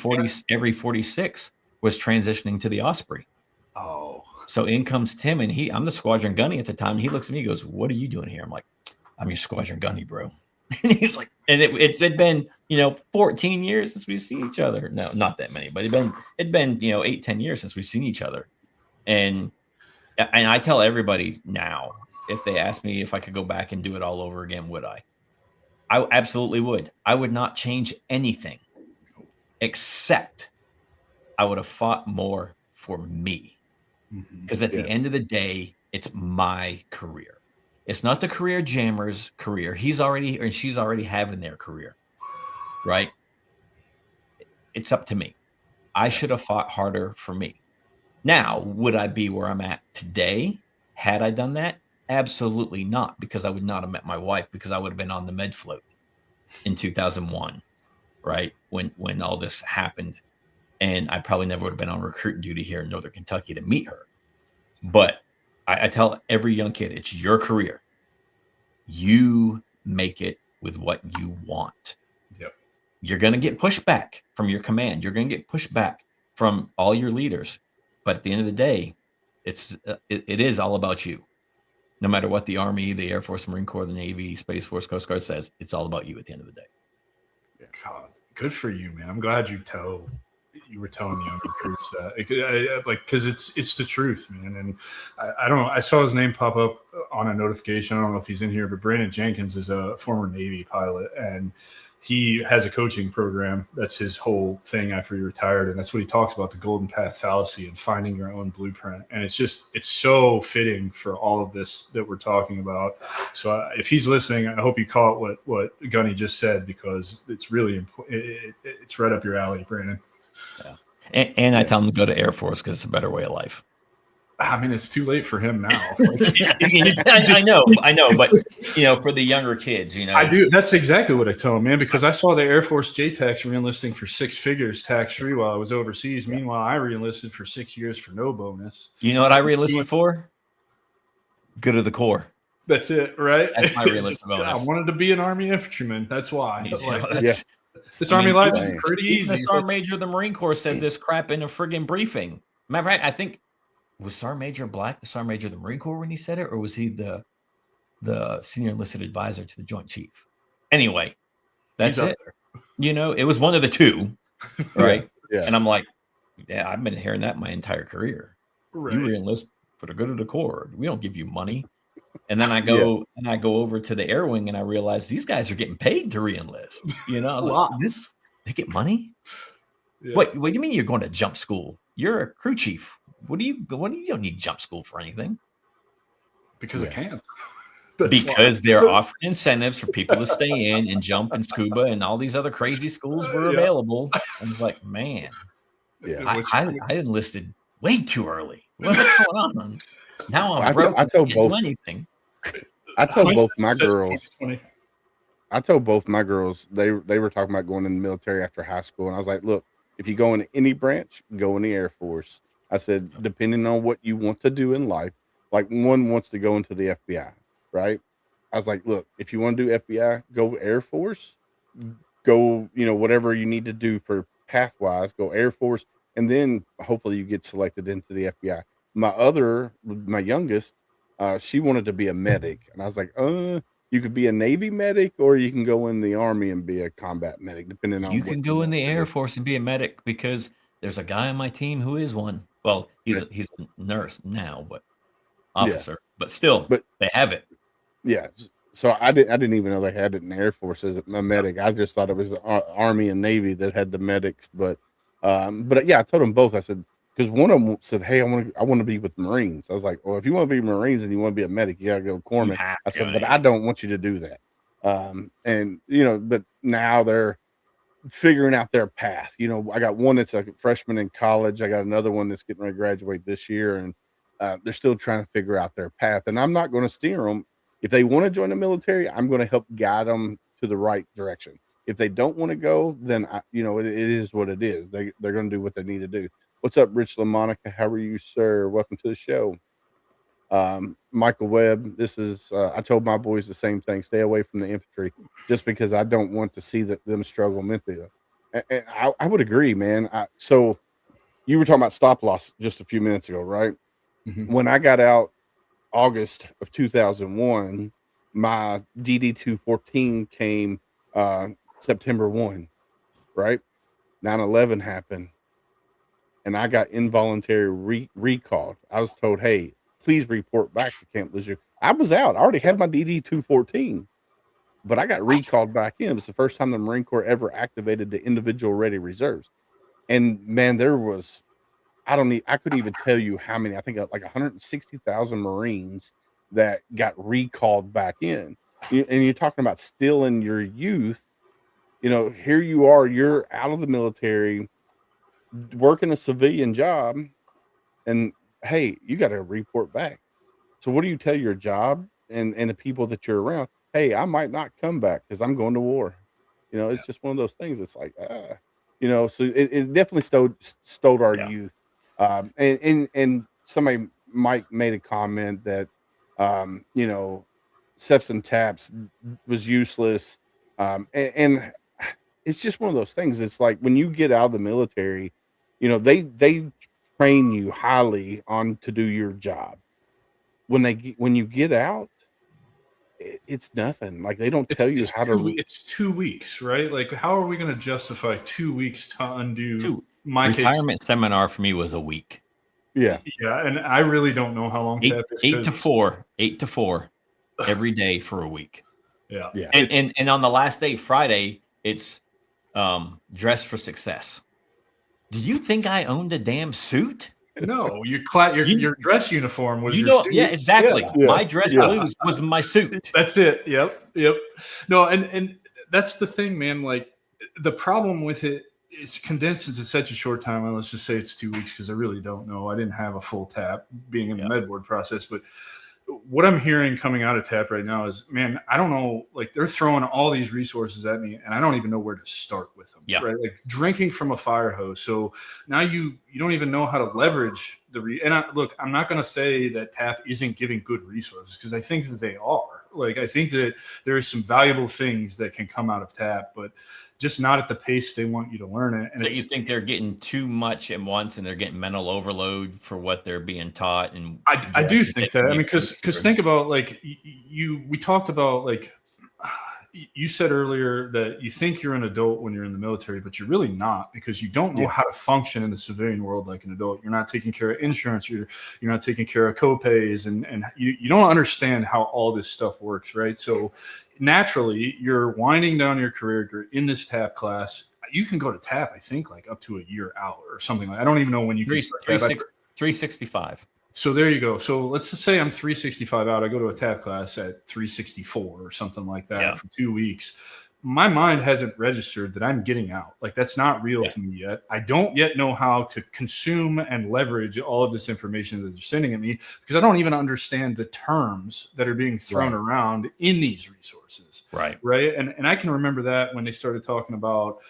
46 was transitioning to the Osprey. Oh. So in comes Tim, and I'm the squadron gunny at the time. He looks at me, he goes, what are you doing here? I'm like, I'm your squadron gunny, bro. And he's like, and it'd been, 14 years since we've seen each other. No, not that many, but it'd been 8-10 years since we've seen each other. And I tell everybody now, if they ask me if I could go back and do it all over again, would I? I absolutely would. I would not change anything. Except I would have fought more for me, because at the end of the day, it's my career. It's not the career jammer's career. She's already having their career, right? It's up to me. I should have fought harder for me. Now, would I be where I'm at today had I done that? Absolutely not, because I would not have met my wife, because I would have been on the med float in 2001. Right, when all this happened, and I probably never would have been on recruiting duty here in Northern Kentucky to meet her. But I tell every young kid, it's your career. You make it with what you want. Yep. You're going to get pushback from your command. You're going to get pushback from all your leaders. But at the end of the day, it is all about you. No matter what the Army, the Air Force, Marine Corps, the Navy, Space Force, Coast Guard says, it's all about you at the end of the day. God, good for you, man. I'm glad you were telling the young recruits that, because it's the truth, man. And I don't know. I saw his name pop up on a notification. I don't know if he's in here, but Brandon Jenkins is a former Navy pilot, and he has a coaching program. That's his whole thing after he retired. And that's what he talks about, the golden path fallacy and finding your own blueprint. And it's so fitting for all of this that we're talking about. So if he's listening, I hope you caught what Gunny just said, because it's really important. It's right up your alley, Brandon. Yeah. And I tell him to go to Air Force, because it's a better way of life. I mean, it's too late for him now. I know, but for the younger kids, I do. That's exactly what I tell them, man, because I saw the Air Force JTAX re-enlisting for 6 figures tax-free while I was overseas. Meanwhile, I re-enlisted for 6 years for no bonus. You know what I re-enlisted for? Good of the Corps. That's it, right? That's my re-enlistment bonus. I wanted to be an Army infantryman. That's why. This I Army mean, life's pretty easy. The Sergeant Major of the Marine Corps said this crap in a friggin' briefing. Am I right? I think was Sergeant Major Black the Sergeant Major of the Marine Corps when he said it, or was he the senior enlisted advisor to the Joint Chief? Anyway, that's it. It was one of the two, right? Yeah. And I'm like, yeah, I've been hearing that my entire career. Right. You re-enlist for the good of the Corps. We don't give you money. And then I go over to the Air Wing and I realize these guys are getting paid to re-enlist. They get money. Yeah. What do you mean you're going to jump school? You're a crew chief. You don't need jump school for anything. Because I can. Because they're offering incentives for people to stay in and jump and scuba and all these other crazy schools were available. I was like, man, I enlisted way too early. What's going on? Now I'm broke. I told both. Anything. I told both my girls. I told both my girls they were talking about going in the military after high school, and I was like, look, if you go in any branch, go in the Air Force. I said, depending on what you want to do in life, like one wants to go into the FBI, right? I was like, look, if you want to do FBI, go Air Force, go, whatever you need to do for path-wise, go Air Force, and then hopefully you get selected into the FBI. My youngest, she wanted to be a medic, and I was like, you could be a Navy medic, or you can go in the Army and be a combat medic, depending on. You can go in the Air Force and be a medic because there's a guy on my team who is one. Well, he's a nurse now, but officer, but still, they have it. Yeah. So I didn't even know they had it in the Air Force as a medic. I just thought it was Army and Navy that had the medics. But yeah, I told them both. I said, because one of them said, hey, I want to be with Marines. I was like, well, if you want to be Marines and you want to be a medic, you got to go corpsman. I said, but I don't want you to do that. But now they're figuring out their path. I got one that's a freshman in college. I got another one that's getting ready to graduate this year, and they're still trying to figure out their path. And I'm not going to steer them. If they want to join the military, I'm going to help guide them to the right direction. If they don't want to go, then it is what it is. They're going to do what they need to do. What's up, Rich LaMonica? How are you, sir? Welcome to the show. Michael Webb, this is I told my boys the same thing. Stay away from the infantry, just because I don't want to see them struggle mentally. And I would agree, man. So you were talking about stop loss just a few minutes ago, right? Mm-hmm. When I got out August of 2001, my DD-214 came September 1, right? 9/11 happened, and I got involuntary recalled. I was told, hey, please report back to Camp Lejeune. I was out. I already had my DD-214, but I got recalled back in. It was the first time the Marine Corps ever activated the individual ready reserves. And man, there was, I couldn't even tell you how many. I think like 160,000 Marines that got recalled back in. And you're talking about still in your youth. Here you are, you're out of the military, working a civilian job, and hey, you got to report back. So what do you tell your job and the people that you're around? Hey, I might not come back because I'm going to war. It's just one of those things. It's like, so it definitely stole our youth. And somebody made a comment that, Seps and Taps was useless. And it's just one of those things. It's like when you get out of the military, they train you highly on to do your job. When you get out, it's nothing. Like they don't tell you how to. It's 2 weeks, right? Like how are we going to justify 2 weeks to undo my retirement seminar for me was a week. Yeah, and I really don't know how long. 8 to 4 every day for a week. Yeah. And on the last day, Friday, it's dress for success. Do you think I owned a damn suit? No, your dress uniform was your suit. Yeah, exactly. Yeah. My dress blues was my suit. That's it. Yep. No, and that's the thing, man. Like the problem with it it's condensed into such a short time. And let's just say it's 2 weeks because I really don't know. I didn't have a full TAP being in the med board process, but what I'm hearing coming out of TAP right now is, man, I don't know. Like, they're throwing all these resources at me, and I don't even know where to start with them. Yeah. Right. Like drinking from a fire hose. So now you don't even know how to leverage look, I'm not going to say that TAP isn't giving good resources, because I think that they are. Like, I think that there is some valuable things that can come out of TAP, but just not at the pace they want you to learn it. And so you think they're getting too much at once, and they're getting mental overload for what they're being taught? And I do think that. I mean, because think about, like, we talked about, like, you said earlier that you think you're an adult when you're in the military, but you're really not, because you don't know how to function in the civilian world like an adult. You're not taking care of insurance. You're not taking care of co-pays, and you don't understand how all this stuff works, right? So naturally, you're winding down your career. You're in this TAP class. You can go to TAP, I think, like up to a year out or something. I don't even know when you can start TAP. 365. So there you go. So let's just say I'm 365 out. I go to a TAP class at 364 or something like that for 2 weeks. My mind hasn't registered that I'm getting out. Like, that's not real to me yet. I don't yet know how to consume and leverage all of this information that they're sending at me, because I don't even understand the terms that are being thrown around in these resources. Right. And I can remember that when they started talking about,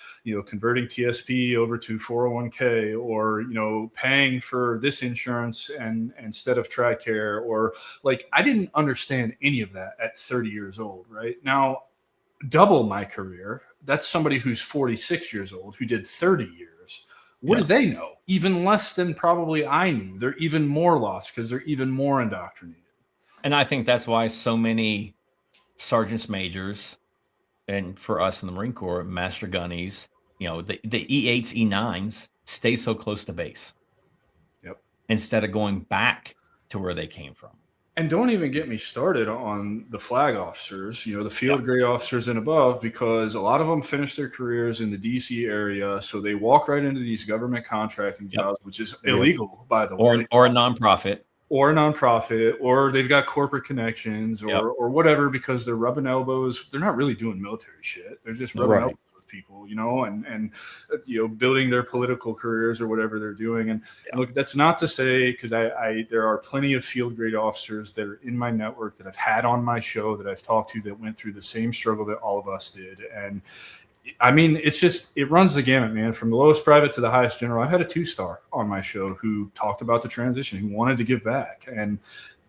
converting TSP over to 401k, or, paying for this insurance and instead of TRICARE, or, like, I didn't understand any of that at 30 years old. Right now, double my career, that's somebody who's 46 years old who did 30 years. What do they know? Even less than probably I knew. They're even more lost because they're even more indoctrinated. And I think that's why so many sergeants majors, and for us in the Marine Corps, master gunnies, the E8s, E9s stay so close to base. Instead of going back to where they came from. And don't even get me started on the flag officers, the field grade officers and above, because a lot of them finish their careers in the DC area. So they walk right into these government contracting jobs, which is illegal, by the way. Or a nonprofit. Or they've got corporate connections or whatever, because they're rubbing elbows. They're not really doing military shit. They're just rubbing elbows with people, and building their political careers or whatever they're doing. And look, that's not to say, because there are plenty of field grade officers that are in my network that I've had on my show, that I've talked to, that went through the same struggle that all of us did. And I mean, it runs the gamut, man, from the lowest private to the highest general. I had a 2-star on my show who talked about the transition, who wanted to give back. And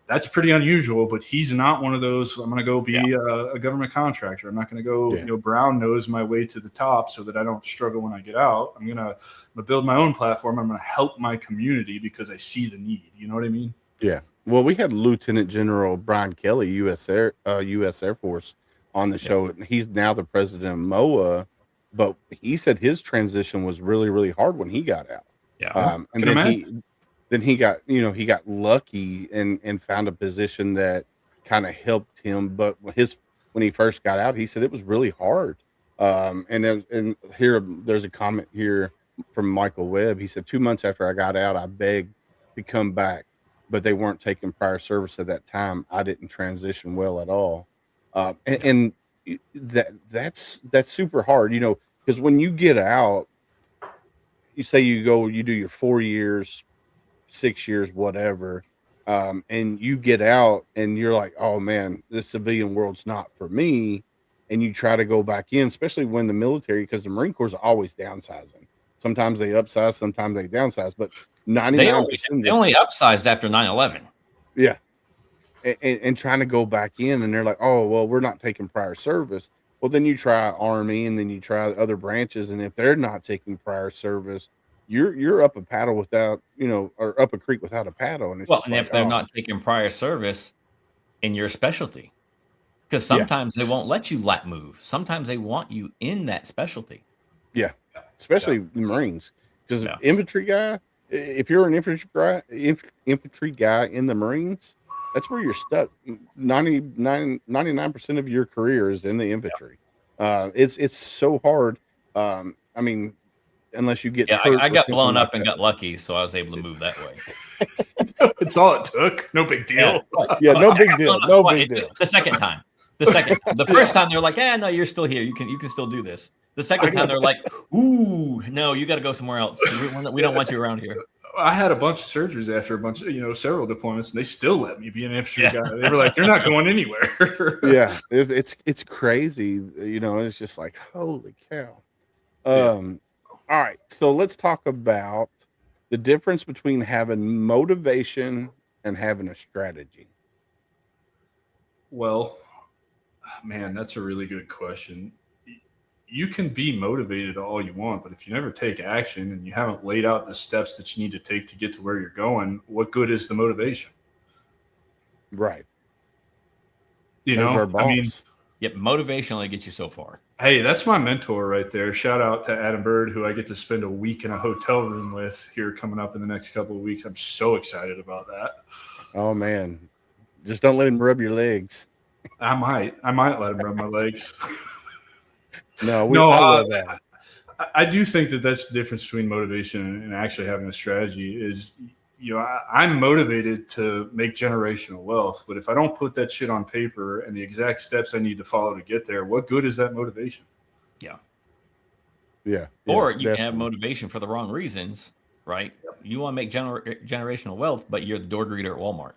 that's pretty unusual, but he's not one of those, I'm going to go be a government contractor. I'm not going to go, brown nose my way to the top so that I don't struggle when I get out. I'm going to build my own platform. I'm going to help my community because I see the need. You know what I mean? Yeah. Well, we had Lieutenant General Brian Kelly, U.S. Air Force, on the show. He's now the president of MOA, but he said his transition was really, really hard when he got out. And then he got lucky and found a position that kind of helped him. But when he first got out, he said it was really hard. And here, there's a comment here from Michael Webb. He said, 2 months after I got out, I begged to come back, but they weren't taking prior service at that time. I didn't transition well at all. And that's super hard, because when you get out, you say you do your 4 years, 6 years, whatever, and you get out and you're like, oh man, this civilian world's not for me. And you try to go back in, especially when the military, because the Marine Corps is always downsizing. Sometimes they upsize, sometimes they downsize, but 99%. They only upsized after 9/11. Yeah. And trying to go back in, and they're like, oh, well, we're not taking prior service. Well, then you try Army, and then you try other branches, and if they're not taking prior service, you're up a paddle without, or up a creek without a paddle. And it's if they're not taking prior service in your specialty, because sometimes they won't let you lat move. Sometimes they want you in that specialty. Yeah, especially the Marines, because infantry guy, if you're an infantry guy in the Marines, that's where you're stuck. 99% of your career is in the infantry. It's so hard. I mean, unless you get hurt I got blown up and got lucky, so I was able to move that way. It's all it took. No big deal. No big deal. The second time. The first time they're like, no, you're still here. You can still do this. The second time they're like, "Ooh, no, you got to go somewhere else. We don't want you around here." I had a bunch of surgeries after a bunch of, several deployments, and they still let me be an infantry guy. They were like, "You're not going anywhere." Yeah, it's crazy. It's just like, holy cow. All right, so let's talk about the difference between having motivation and having a strategy. Well, man, that's a really good question. You can be motivated all you want, but if you never take action and you haven't laid out the steps that you need to take to get to where you're going, what good is the motivation? Right. Those are boss. I mean, yep, motivation only gets you so far. Hey, that's my mentor right there. Shout out to Adam Bird, who I get to spend a week in a hotel room with here coming up in the next couple of weeks. I'm so excited about that. Oh man, just don't let him rub your legs. I might let him rub my legs. I love that. I do think that that's the difference between motivation and actually having a strategy is, I'm motivated to make generational wealth, but if I don't put that shit on paper and the exact steps I need to follow to get there, what good is that motivation? Yeah. Or you can have motivation for the wrong reasons, right? Yep. You want to make generational wealth, but you're the door greeter at Walmart.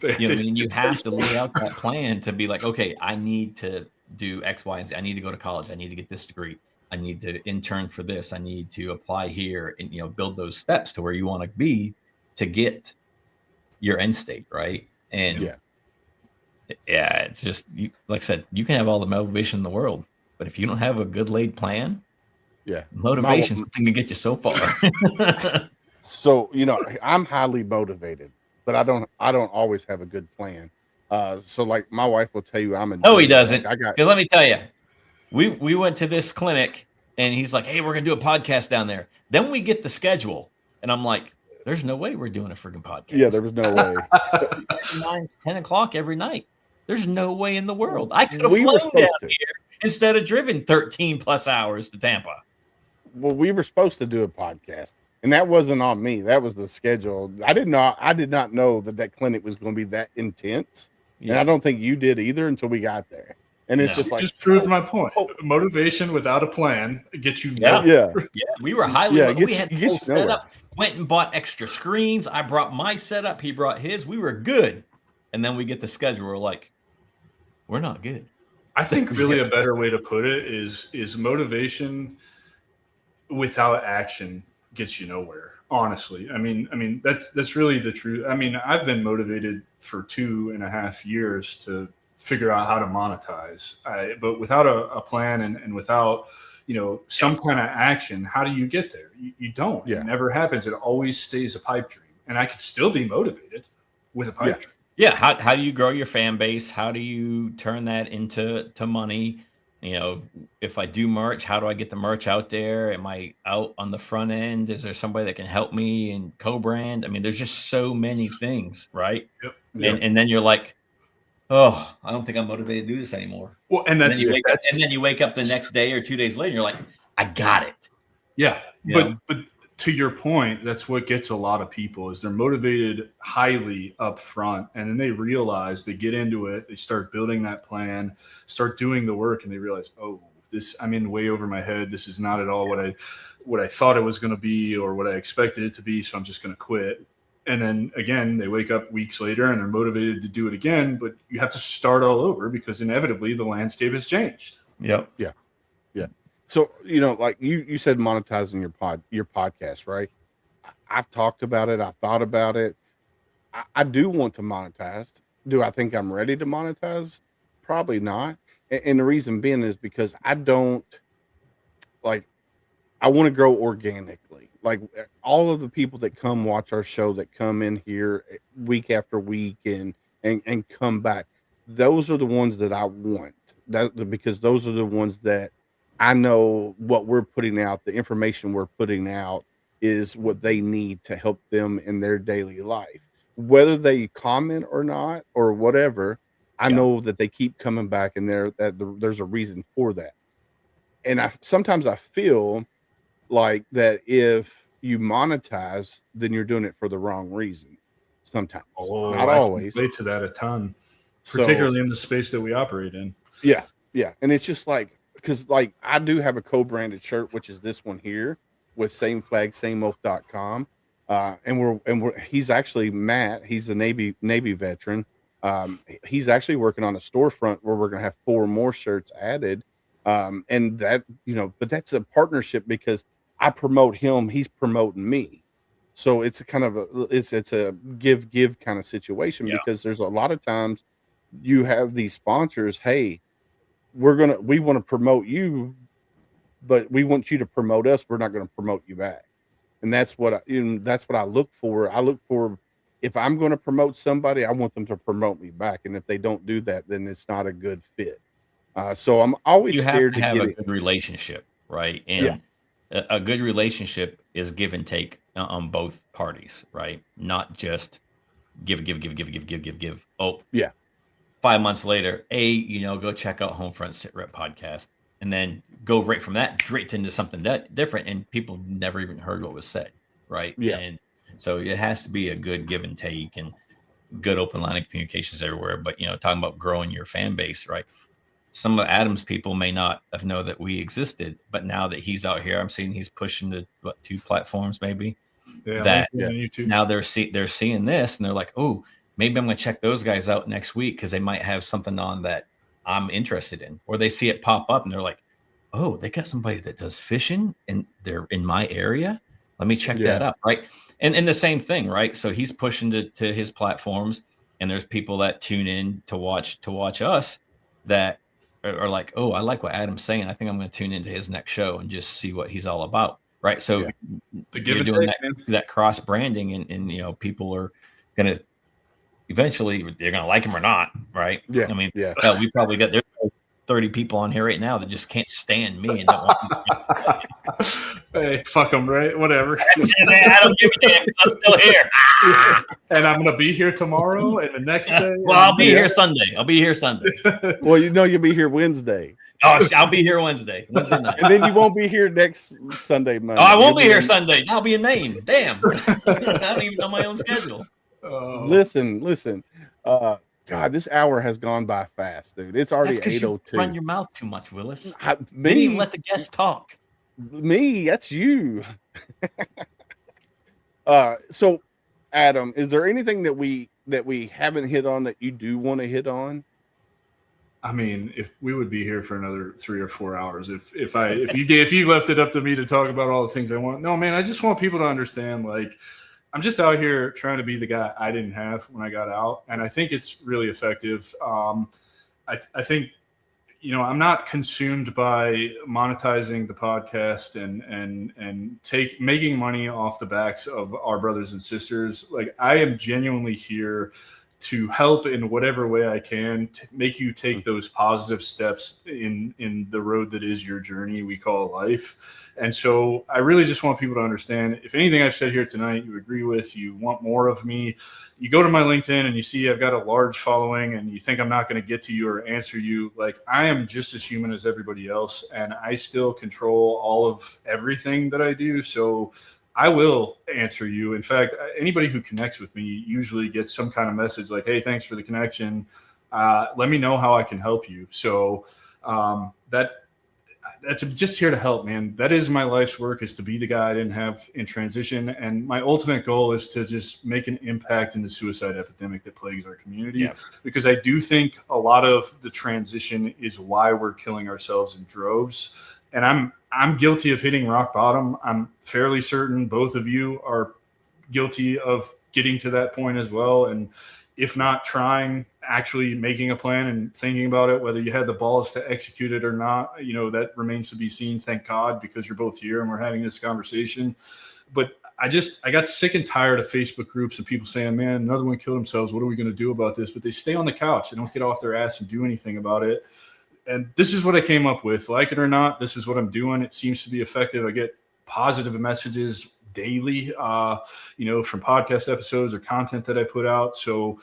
You have to lay out that plan to be like, okay, I need to do X, Y, and Z. I need to go to college. I need to get this degree. I need to intern for this. I need to apply here and, build those steps to where you want to be to get your end state. Right. And it's just, like I said, you can have all the motivation in the world, but if you don't have a good laid plan, motivation can get you so far. So, I'm highly motivated, but I don't always have a good plan. So like my wife will tell you No, he doesn't. Because let me tell you, we went to this clinic and he's like, hey, we're going to do a podcast down there. Then we get the schedule. And I'm like, there's no way we're doing a freaking podcast. Yeah, there was no way. 9, 10 o'clock every night. There's no way in the world. I could have flown down here instead of driven 13 plus hours to Tampa. Well, we were supposed to do a podcast. And that wasn't on me. That was the schedule. I did not know that clinic was going to be that intense. Yeah. And I don't think you did either until we got there. And it's just proved my point. Motivation without a plan gets you nowhere. Yeah. We were highly we had the whole setup. Went and bought extra screens. I brought my setup. He brought his. We were good. And then we get the schedule. We're like, we're not good. I think really a better way to put it is motivation without action gets you nowhere. Honestly, I mean that's really the truth. I mean, I've been motivated for 2.5 years to figure out how to monetize, but without a plan and without some kind of action, how do you get there? You don't. It never happens. It always stays a pipe dream. And I could still be motivated with a pipe dream. Yeah. How do you grow your fan base? How do you turn that into money? If I do merch, how do I get the merch out there? Am I out on the front end? Is there somebody that can help me and co-brand? I mean, there's just so many things, right? Yep. And then you're like, oh, I don't think I'm motivated to do this anymore. Well, and then you wake up the next day or 2 days later, and you're like, I got it. Yeah. But to your point, that's what gets a lot of people is they're motivated highly up front, and then they realize they get into it, they start building that plan, start doing the work, and they realize, oh, I'm in way over my head. This is not at all what I thought it was going to be or what I expected it to be. So I'm just going to quit. And then again, they wake up weeks later and they're motivated to do it again, but you have to start all over because inevitably the landscape has changed. Yep. Yeah. So, like you said, monetizing your podcast, right? I've talked about it. I thought about it. I do want to monetize. Do I think I'm ready to monetize? Probably not. And the reason being is because I want to grow organically. Like all of the people that come watch our show, that come in here week after week and come back, those are the ones that I want. Because those are the ones that I know what we're putting out, the information we're putting out is what they need to help them in their daily life. Whether they comment or not or whatever, I know that they keep coming back and there's a reason for that. And sometimes I feel like that if you monetize, then you're doing it for the wrong reason. Sometimes, not always. I relate to that a ton, particularly in the space that we operate in. Yeah. And it's just like, because like I do have a co-branded shirt, which is this one here with same flag, same oath.com. And he's actually Matt. He's a Navy veteran. He's actually working on a storefront where we're going to have 4 more shirts added. And that, but that's a partnership because I promote him, he's promoting me. So it's a kind of it's a give kind of situation because there's a lot of times you have these sponsors, hey, we want to promote you, but we want you to promote us. We're not going to promote you back. And that's what I look for. I look for, if I'm going to promote somebody, I want them to promote me back. And if they don't do that, then it's not a good fit. So I'm always scared to have get a good relationship, right? And a good relationship is give and take on both parties, right? Not just give. Oh, yeah. 5 months later, go check out HomeFront SitRep podcast, and then go right from that straight into something that different, and people never even heard what was said, right? Yeah. And so it has to be a good give and take and good open line of communications everywhere. But talking about growing your fan base, right? Some of Adam's people may not have known that we existed, but now that he's out here, I'm seeing he's pushing to 2 platforms maybe. YouTube. Now they're seeing this and they're like, oh, maybe I'm going to check those guys out next week because they might have something on that I'm interested in. Or they see it pop up and they're like, oh, they got somebody that does fishing and they're in my area. Let me check that out, right? And the same thing, right? So he's pushing to his platforms, and there's people that tune in to watch us that are like, oh, I like what Adam's saying. I think I'm going to tune into his next show and just see what he's all about, right? So the give you're and doing take, that cross branding, and people are going to eventually they're going to like him or not, right? Yeah. I mean, we probably got there's 30 people on here right now that just can't stand me and don't want me. Hey, fuck them, right? Whatever. I don't give a damn. I'm still here. And I'm gonna be here tomorrow and the next day. Well, I'll be here Sunday. Well, you'll be here Wednesday. Oh, I'll be here Wednesday night. And then you won't be here next Sunday, Monday. Oh, I won't be here Sunday. I'll be in Maine. Damn. I don't even know my own schedule. Listen. God, this hour has gone by fast, dude. It's already 8:02. You run your mouth too much, Willis. Me, didn't even let the guests talk. Me, that's you. So Adam, is there anything that we haven't hit on that you do want to hit on? I mean, if we would be here for another 3 or 4 hours, if you left it up to me to talk about all the things I want. No, man, I just want people to understand, like, I'm just out here trying to be the guy I didn't have when I got out, and I think it's really effective. I think, I'm not consumed by monetizing the podcast and making money off the backs of our brothers and sisters. Like, I am genuinely here to help in whatever way I can to make you take those positive steps in the road that is your journey we call life. And so I really just want people to understand, if anything I've said here tonight you agree with, you want more of me, you go to my LinkedIn and you see I've got a large following and you think I'm not going to get to you or answer you. Like, I am just as human as everybody else, and I still control all of everything that I do. So I will answer you. In fact, anybody who connects with me usually gets some kind of message like, hey, thanks for the connection. Let me know how I can help you. So that's just here to help, man. That is my life's work, is to be the guy I didn't have in transition. And my ultimate goal is to just make an impact in the suicide epidemic that plagues our community. Because I do think a lot of the transition is why we're killing ourselves in droves. And I'm guilty of hitting rock bottom. I'm fairly certain both of you are guilty of getting to that point as well. And if not trying, actually making a plan and thinking about it, whether you had the balls to execute it or not, that remains to be seen. Thank God, because you're both here and we're having this conversation. But I got sick and tired of Facebook groups and people saying, man, another one killed themselves. What are we going to do about this? But they stay on the couch. They don't get off their ass and do anything about it. And this is what I came up with. Like it or not, this is what I'm doing. It seems to be effective. I get positive messages daily, from podcast episodes or content that I put out. So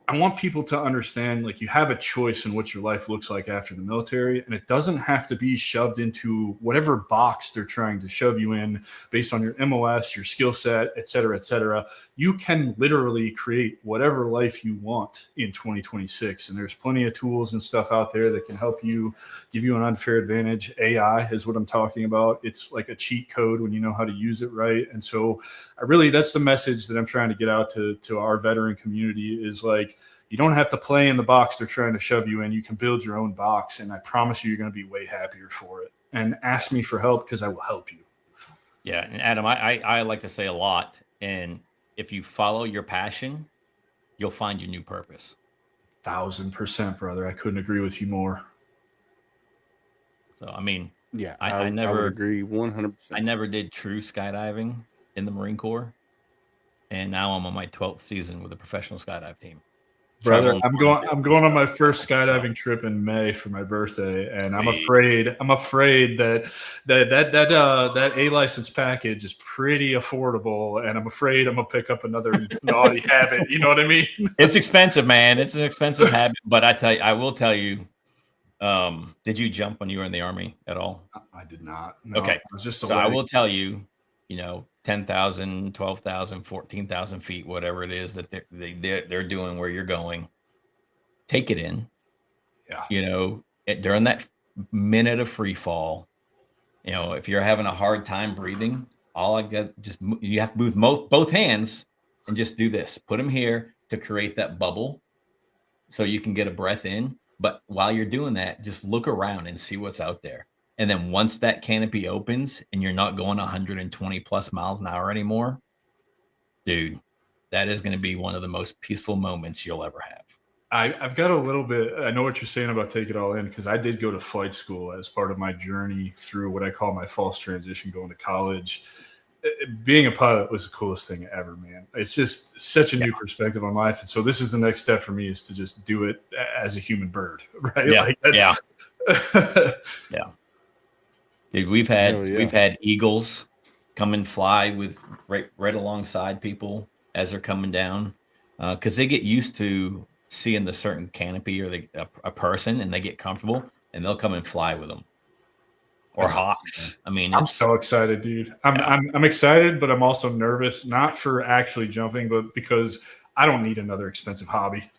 I want people to understand, like, you have a choice in what your life looks like after the military, and it doesn't have to be shoved into whatever box they're trying to shove you in based on your MOS, your skill set, et cetera, et cetera. You can literally create whatever life you want in 2026, and there's plenty of tools and stuff out there that can help you, give you an unfair advantage. AI is what I'm talking about. It's like a cheat code when you know how to use it right. And so that's the message that I'm trying to get out to our veteran community is, like, you don't have to play in the box they're trying to shove you in. You can build your own box, and I promise you're going to be way happier for it. And ask me for help because I will help you. Yeah, and Adam, I like to say a lot, and if you follow your passion, you'll find your new purpose. 1000%, brother. I couldn't agree with you more. So, I mean, Yeah, I I never would agree 100%. I never did true skydiving in the Marine Corps, and now I'm on my 12th season with a professional skydive team. Brother, I'm going on my first skydiving trip in May for my birthday, and I'm afraid that A license package is pretty affordable, and I'm afraid I'm gonna pick up another naughty habit. You know what I mean? It's expensive, man. It's an expensive habit, but I will tell you. Did you jump when you were in the Army at all? I did not. No, okay, it was just so I will tell you. 10,000, 12,000, 14,000 feet, whatever it is that they're doing where you're going. Take it in. Yeah. During that minute of free fall, if you're having a hard time breathing, all I got you have to move both hands and just do this. Put them here to create that bubble so you can get a breath in. But while you're doing that, just look around and see what's out there. And then once that canopy opens and you're not going 120 plus miles an hour anymore, dude, that is going to be one of the most peaceful moments you'll ever have. I've got a little bit. I know what you're saying about take it all in, because I did go to flight school as part of my journey through what I call my false transition going to college. Being a pilot was the coolest thing ever, man. It's just such a new perspective on life. And so this is the next step for me, is to just do it as a human bird, right? Yeah. Yeah. Dude, we've had eagles come and fly with right alongside people as they're coming down, because they get used to seeing the certain canopy or a person, and they get comfortable, and they'll come and fly with them. Or hawks. I mean, I'm so excited, dude. I'm excited, but I'm also nervous, not for actually jumping, but because I don't need another expensive hobby.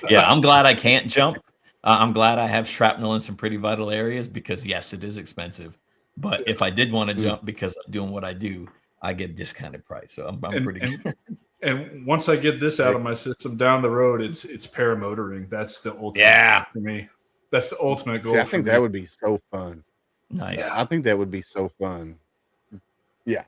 Yeah, I'm glad I can't jump. I'm glad I have shrapnel in some pretty vital areas, because yes, it is expensive. But if I did want to jump because I'm doing what I do, I get discounted price. So I'm pretty good. And once I get this out of my system down the road, it's paramotoring. That's the ultimate for me. That's the ultimate goal. I think that would be so fun. Nice. Yeah, I think that would be so fun. Yeah.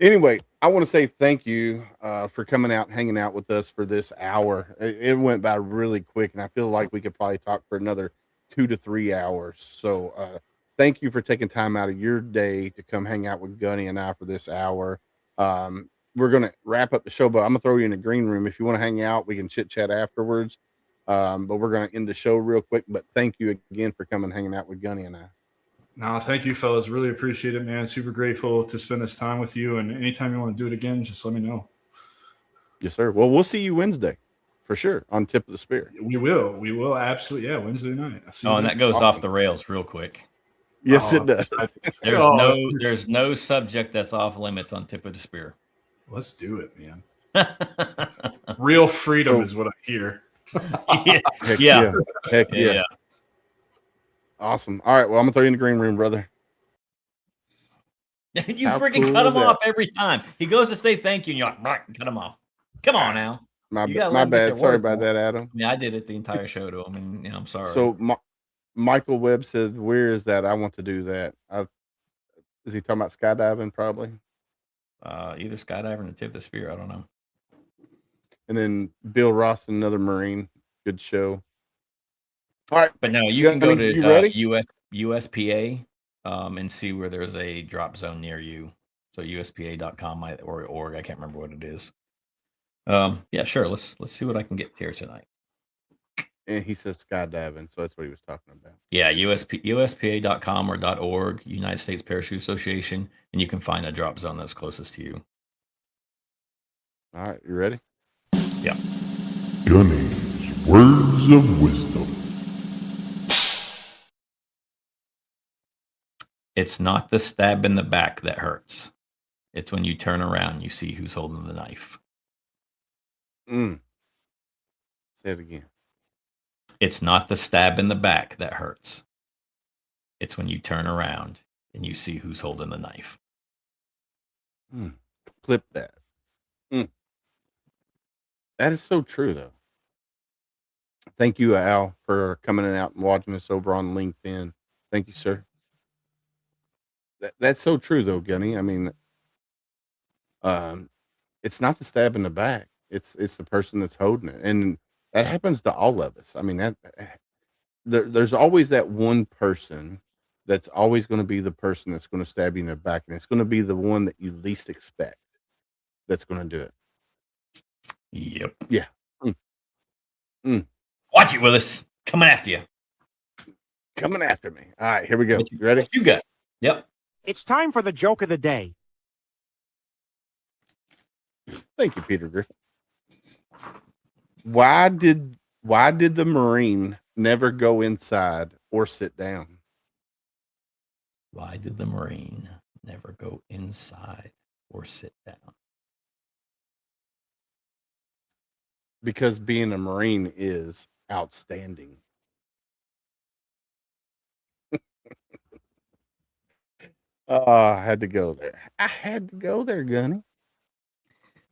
Anyway, I want to say thank you for coming out and hanging out with us for this hour. It went by really quick, and I feel like we could probably talk for another 2 to 3 hours. So thank you for taking time out of your day to come hang out with Gunny and I for this hour. We're going to wrap up the show, but I'm going to throw you in the green room. If you want to hang out, we can chit-chat afterwards. But we're going to end the show real quick. But thank you again for coming and hanging out with Gunny and I. No, thank you, fellas. Really appreciate it, man. Super grateful to spend this time with you. And anytime you want to do it again, just let me know. Yes, sir. Well, we'll see you Wednesday for sure on Tip of the Spear. We will. Absolutely. Yeah, Wednesday night. And that goes off the rails real quick. Yes, it does. There's no subject that's off limits on Tip of the Spear. Let's do it, man. Real freedom is what I hear. Heck yeah. Awesome. All right. Well, I'm going to throw you in the green room, brother. You freaking cut him off every time. He goes to say thank you, and you're like, cut him off. Come on now. My bad. Sorry about that, Adam. Yeah, I did it the entire show to him, and I'm sorry. So Michael Webb says, where is that? I want to do that. Is he talking about skydiving, probably? Either skydiving or Tip of the Spear. I don't know. And then Bill Ross, another Marine. Good show. All right. But no, you can go to USPA and see where there's a drop zone near you. So USPA.com or org. I can't remember what it is. Yeah, sure. Let's see what I can get here tonight. And he says skydiving, so that's what he was talking about. Yeah, USPA.com or .org, United States Parachute Association, and you can find a drop zone that's closest to you. All right, you ready? Yeah. Gunny's Words of Wisdom. It's not the stab in the back that hurts. It's when you turn around, you see who's holding the knife. Mm. Say it again. It's not the stab in the back that hurts. It's when you turn around and you see who's holding the knife. Clip that. That is so true, though. Thank you, Al, for coming out and watching us over on LinkedIn. Thank you, sir. That's so true, though, Gunny. I mean, it's not the stab in the back; it's the person that's holding it, and that happens to all of us. I mean, there's always that one person that's always going to be the person that's going to stab you in the back, and it's going to be the one that you least expect that's going to do it. Yep. Yeah. Watch it, Willis. Coming after you. Coming after me. All right, here we go. What You ready? What you got? Yep. It's time for the joke of the day. Thank you, Peter Griffin. Why did the Marine never go inside or sit down? Why did the Marine never go inside or sit down? Because being a Marine is outstanding. Oh, I had to go there. I had to go there, Gunny.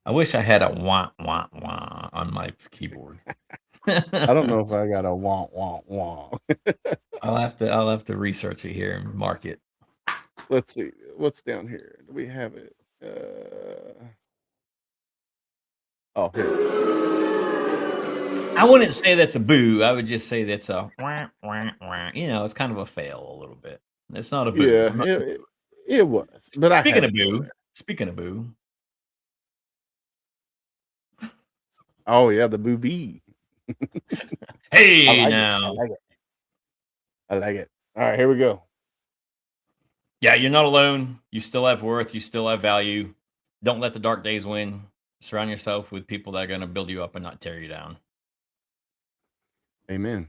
I wish I had a wah wah wah on my keyboard. I don't know if I got a wah wah wah. I'll have to research it here and mark it. Let's see what's down here. Do we have it? Oh, here. I wouldn't say that's a boo. I would just say that's a wah wah wah. You know, it's kind of a fail a little bit. It's not a boo. Yeah, I'm not- it was. But I Speaking had of to go boo, there. speaking of boo, Oh yeah, the booby. hey I like now, it. I like it. All right, here we go. yeah, you're not alone. You still have worth. You still have value. Don't let the dark days win. Surround yourself with people that are going to build you up and not tear you down. Amen.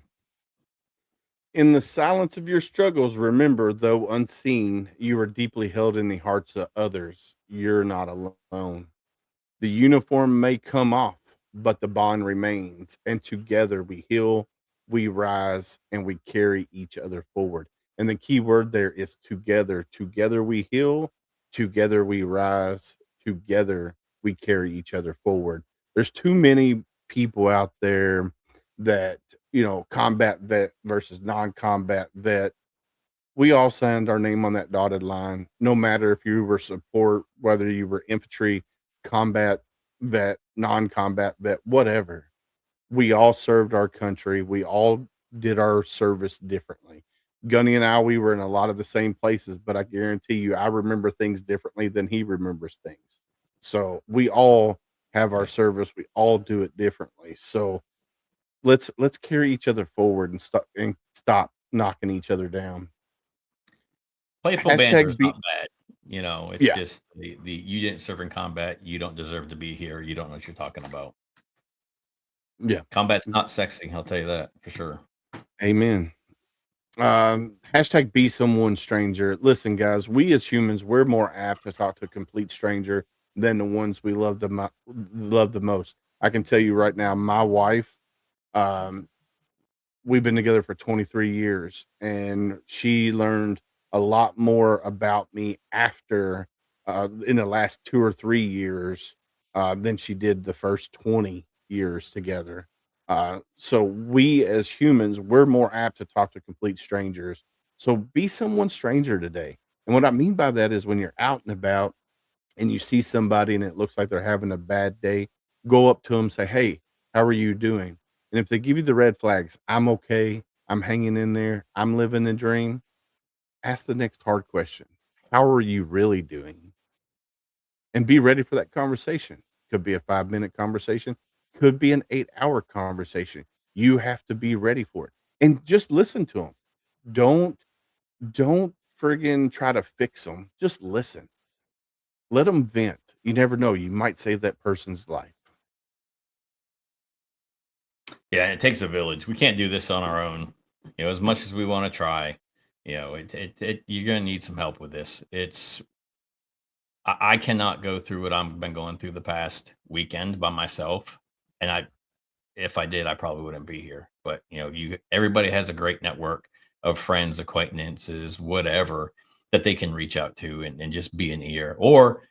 In the silence of your struggles, remember, though unseen, you are deeply held in the hearts of others. You're not alone. The uniform may come off, but the bond remains. And together we heal, we rise, and we carry each other forward. And the key word there is together. Together we heal, together we rise, together we carry each other forward. There's too many people out there that, combat vet versus non-combat vet. We all signed our name on that dotted line, no matter if you were support, whether you were infantry, combat vet, non-combat vet, whatever. We all served our country. We all did our service differently. Gunny and I, we were in a lot of the same places, but I guarantee you, I remember things differently than he remembers things. So we all have our service. We all do it differently. So let's carry each other forward and stop knocking each other down. Playful banter is Hashtag not bad. You know, it's Yeah. just the you didn't serve in combat. You don't deserve to be here. You don't know what you're talking about. Yeah. Combat's not sexy. I'll tell you that for sure. Amen. Hashtag be someone stranger. Listen, guys, we as humans, we're more apt to talk to a complete stranger than the ones we love the most. I can tell you right now, my wife, we've been together for 23 years, and she learned a lot more about me after in the last 2 or 3 years than she did the first 20 years together. So we as humans, we're more apt to talk to complete strangers. So be someone stranger today. And what I mean by that is when you're out and about and you see somebody and it looks like they're having a bad day, go up to them, say, "Hey, how are you doing?" And if they give you the red flags, "I'm okay, I'm hanging in there, I'm living the dream," ask the next hard question. How are you really doing? And be ready for that conversation. Could be a 5-minute conversation, could be an 8-hour conversation. You have to be ready for it. And just listen to them. Don't friggin' try to fix them. Just listen. Let them vent. You never know. You might save that person's life. Yeah, it takes a village. We can't do this on our own. As much as we want to try, you're gonna need some help with this. I cannot go through what I've been going through the past weekend by myself. And if I did, I probably wouldn't be here. But everybody has a great network of friends, acquaintances, whatever that they can reach out to and just be an ear or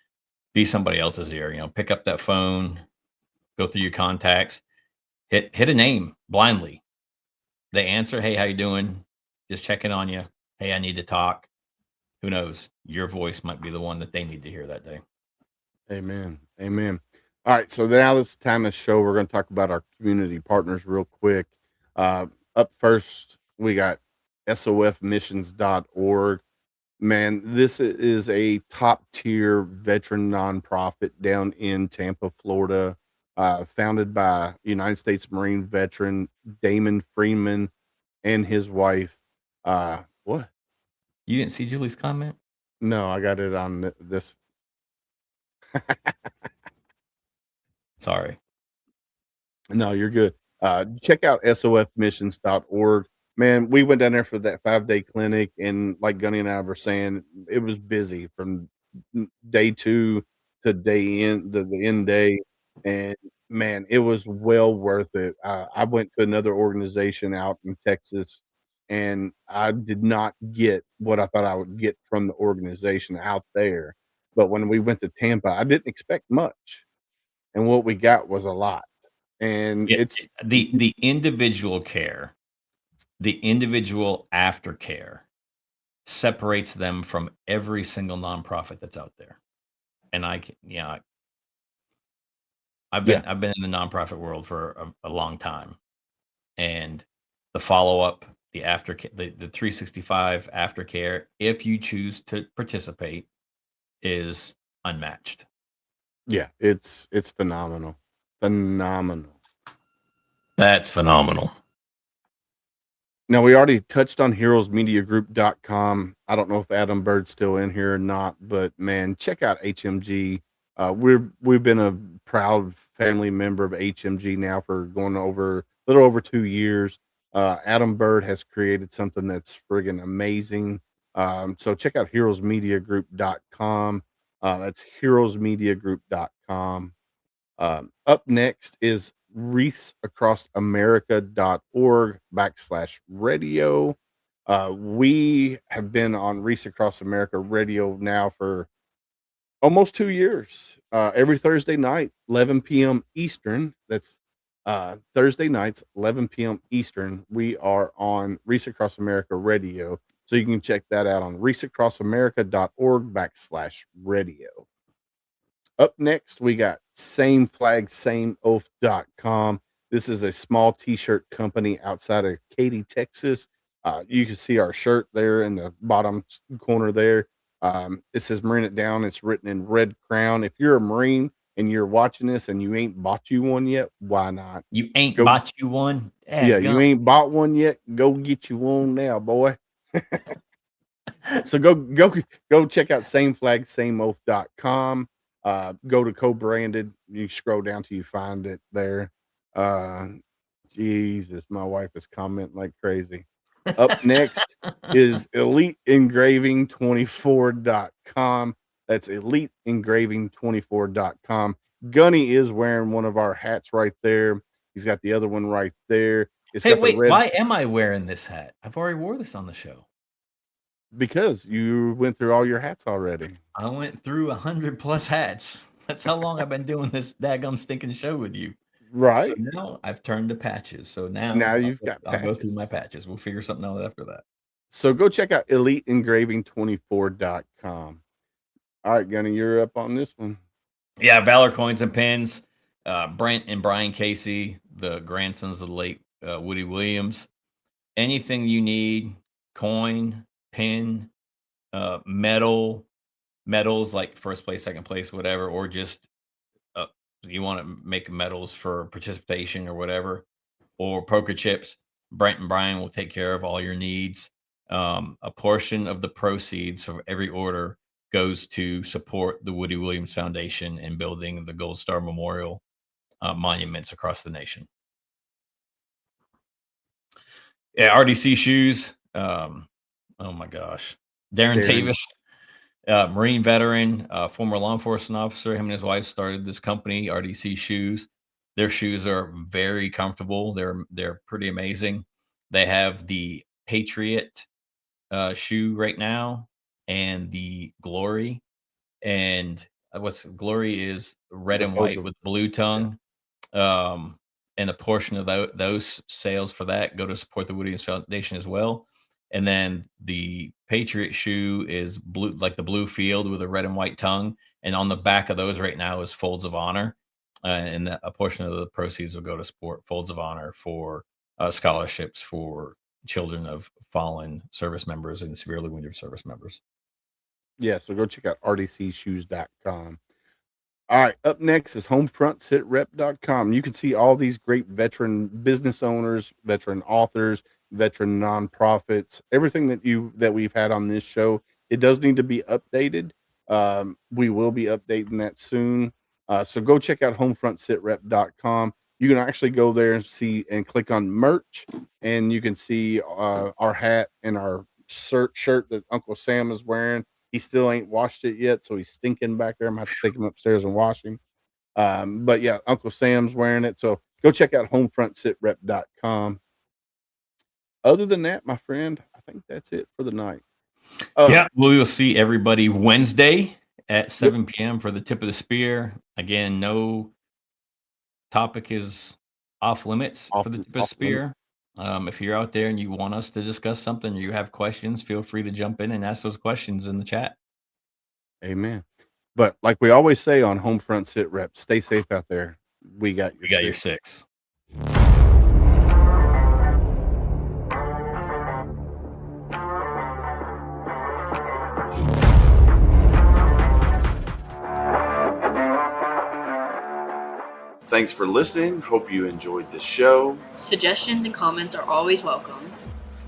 be somebody else's ear. Pick up that phone, go through your contacts, hit a name blindly. They answer, "Hey, how you doing? Just checking on you. Hey, I need to talk." Who knows? Your voice might be the one that they need to hear that day. Amen. Amen. All right. So now this time of the show, we're going to talk about our community partners real quick. Up first, we got sofmissions.org. Man, this is a top tier veteran nonprofit down in Tampa, Florida, founded by United States Marine veteran Damon Freeman and his wife. What? You didn't see Julie's comment? No, I got it on this. Sorry. No, you're good. Check out sofmissions.org. Man, we went down there for that 5-day clinic, and like Gunny and I were saying, it was busy from day 2 to the end day, and man, it was well worth it. I went to another organization out in Texas, and I did not get what I thought I would get from the organization out there. But when we went to Tampa, I didn't expect much, and what we got was a lot. And Yeah, it's the individual care, the individual aftercare separates them from every single nonprofit that's out there. And yeah, I've been in the nonprofit world for a long time, and the follow up, the aftercare, the 365 aftercare, if you choose to participate, is unmatched. yeah, it's phenomenal. Phenomenal. That's phenomenal. Now we already touched on heroesmediagroup.com. I don't know if Adam Bird's still in here or not, but man, check out HMG. We've been a proud family member of HMG now for going over a little over 2 years. Adam Bird has created something that's friggin' amazing. So check out heroesmediagroup.com. That's heroesmediagroup.com. Up next is reaseacrossamerica.org/radio. We have been on Reese Across America radio now for almost 2 years. Every Thursday night, 11 p.m. Eastern. That's Thursday nights, 11 p.m. Eastern. We are on Reese Across America radio. So you can check that out on reaseacrossamerica.org/radio. Up next, we got sameflagsameoath.com. This is a small t-shirt company outside of Katy, Texas. You can see our shirt there in the bottom corner there. It says Marine It Down. It's written in red crown. If you're a Marine and you're watching this and you ain't bought you one yet, why not? You ain't Go, bought you one? yeah, you ain't bought one yet. Go get you one now, boy. So go check out sameflagsameoath.com. Go to co-branded. You scroll down till you find it there. Jesus, my wife is commenting like crazy. Up next is eliteengraving24.com. That's eliteengraving24.com. Gunny is wearing one of our hats right there. He's got the other one right there. It's Hey, got the wait, red why am I wearing this hat? I've already wore this on the show. because you went through all your hats already. I went through 100+ hats. That's how long I've been doing this daggum stinking show with you. So Right? now I've turned to patches. So now Now you've got I'll go through my patches. patches. We'll figure something out after that. So go check out eliteengraving24.com. All right, Gunny, you're up on this one. Yeah, Valor Coins and Pins. Brent and Brian Casey, the grandsons of the late Woody Williams. Anything you need, coin, pin, medals like first place, second place, whatever, or just you want to make medals for participation or whatever, or poker chips. Brent and Brian will take care of all your needs. A portion of the proceeds of every order goes to support the Woody Williams Foundation and building the Gold Star Memorial monuments across the nation. Yeah, RDC shoes. Oh my gosh, Darren Davis, Marine veteran, former law enforcement officer. Him and his wife started this company, RDC Shoes. Their shoes are very comfortable. They're pretty amazing. They have the Patriot shoe right now, and the Glory. And what's Glory is red The and folds white of with blue yeah. tongue. And a portion of those sales for that go to support the Williams Foundation as well. And then the Patriot shoe is blue, like the blue field with a red and white tongue. And on the back of those right now is Folds of Honor. And a portion of the proceeds will go to support Folds of Honor for scholarships for children of fallen service members and severely wounded service members. Yeah, so go check out rdcshoes.com. All right, up next is HomeFrontSitRep.com. You can see all these great veteran business owners, veteran authors, veteran nonprofits, everything that we've had on this show. It does need to be updated. We will be updating that soon. So go check out HomeFrontSitRep.com. You can actually go there and see and click on merch, and you can see our hat and our shirt that Uncle Sam is wearing. He still ain't washed it yet, so he's stinking back there. I'm gonna have to take him upstairs and wash him. But yeah, Uncle Sam's wearing it. So go check out HomeFrontSitRep.com. Other than that, my friend, I think that's it for the night. Yeah, we will see everybody Wednesday at 7 p.m. for the Tip of the Spear. Again, no topic is off limits for the Tip of the Spear. If you're out there and you want us to discuss something or you have questions, feel free to jump in and ask those questions in the chat. Amen. But like we always say on Homefront Sit Rep, stay safe out there. We got your six. Thanks for listening. Hope you enjoyed the show. Suggestions and comments are always welcome.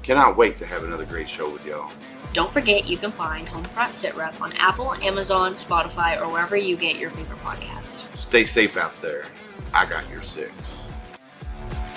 Cannot wait to have another great show with y'all. Don't forget you can find HomeFront SitRep on Apple, Amazon, Spotify, or wherever you get your favorite podcasts. Stay safe out there. I got your six.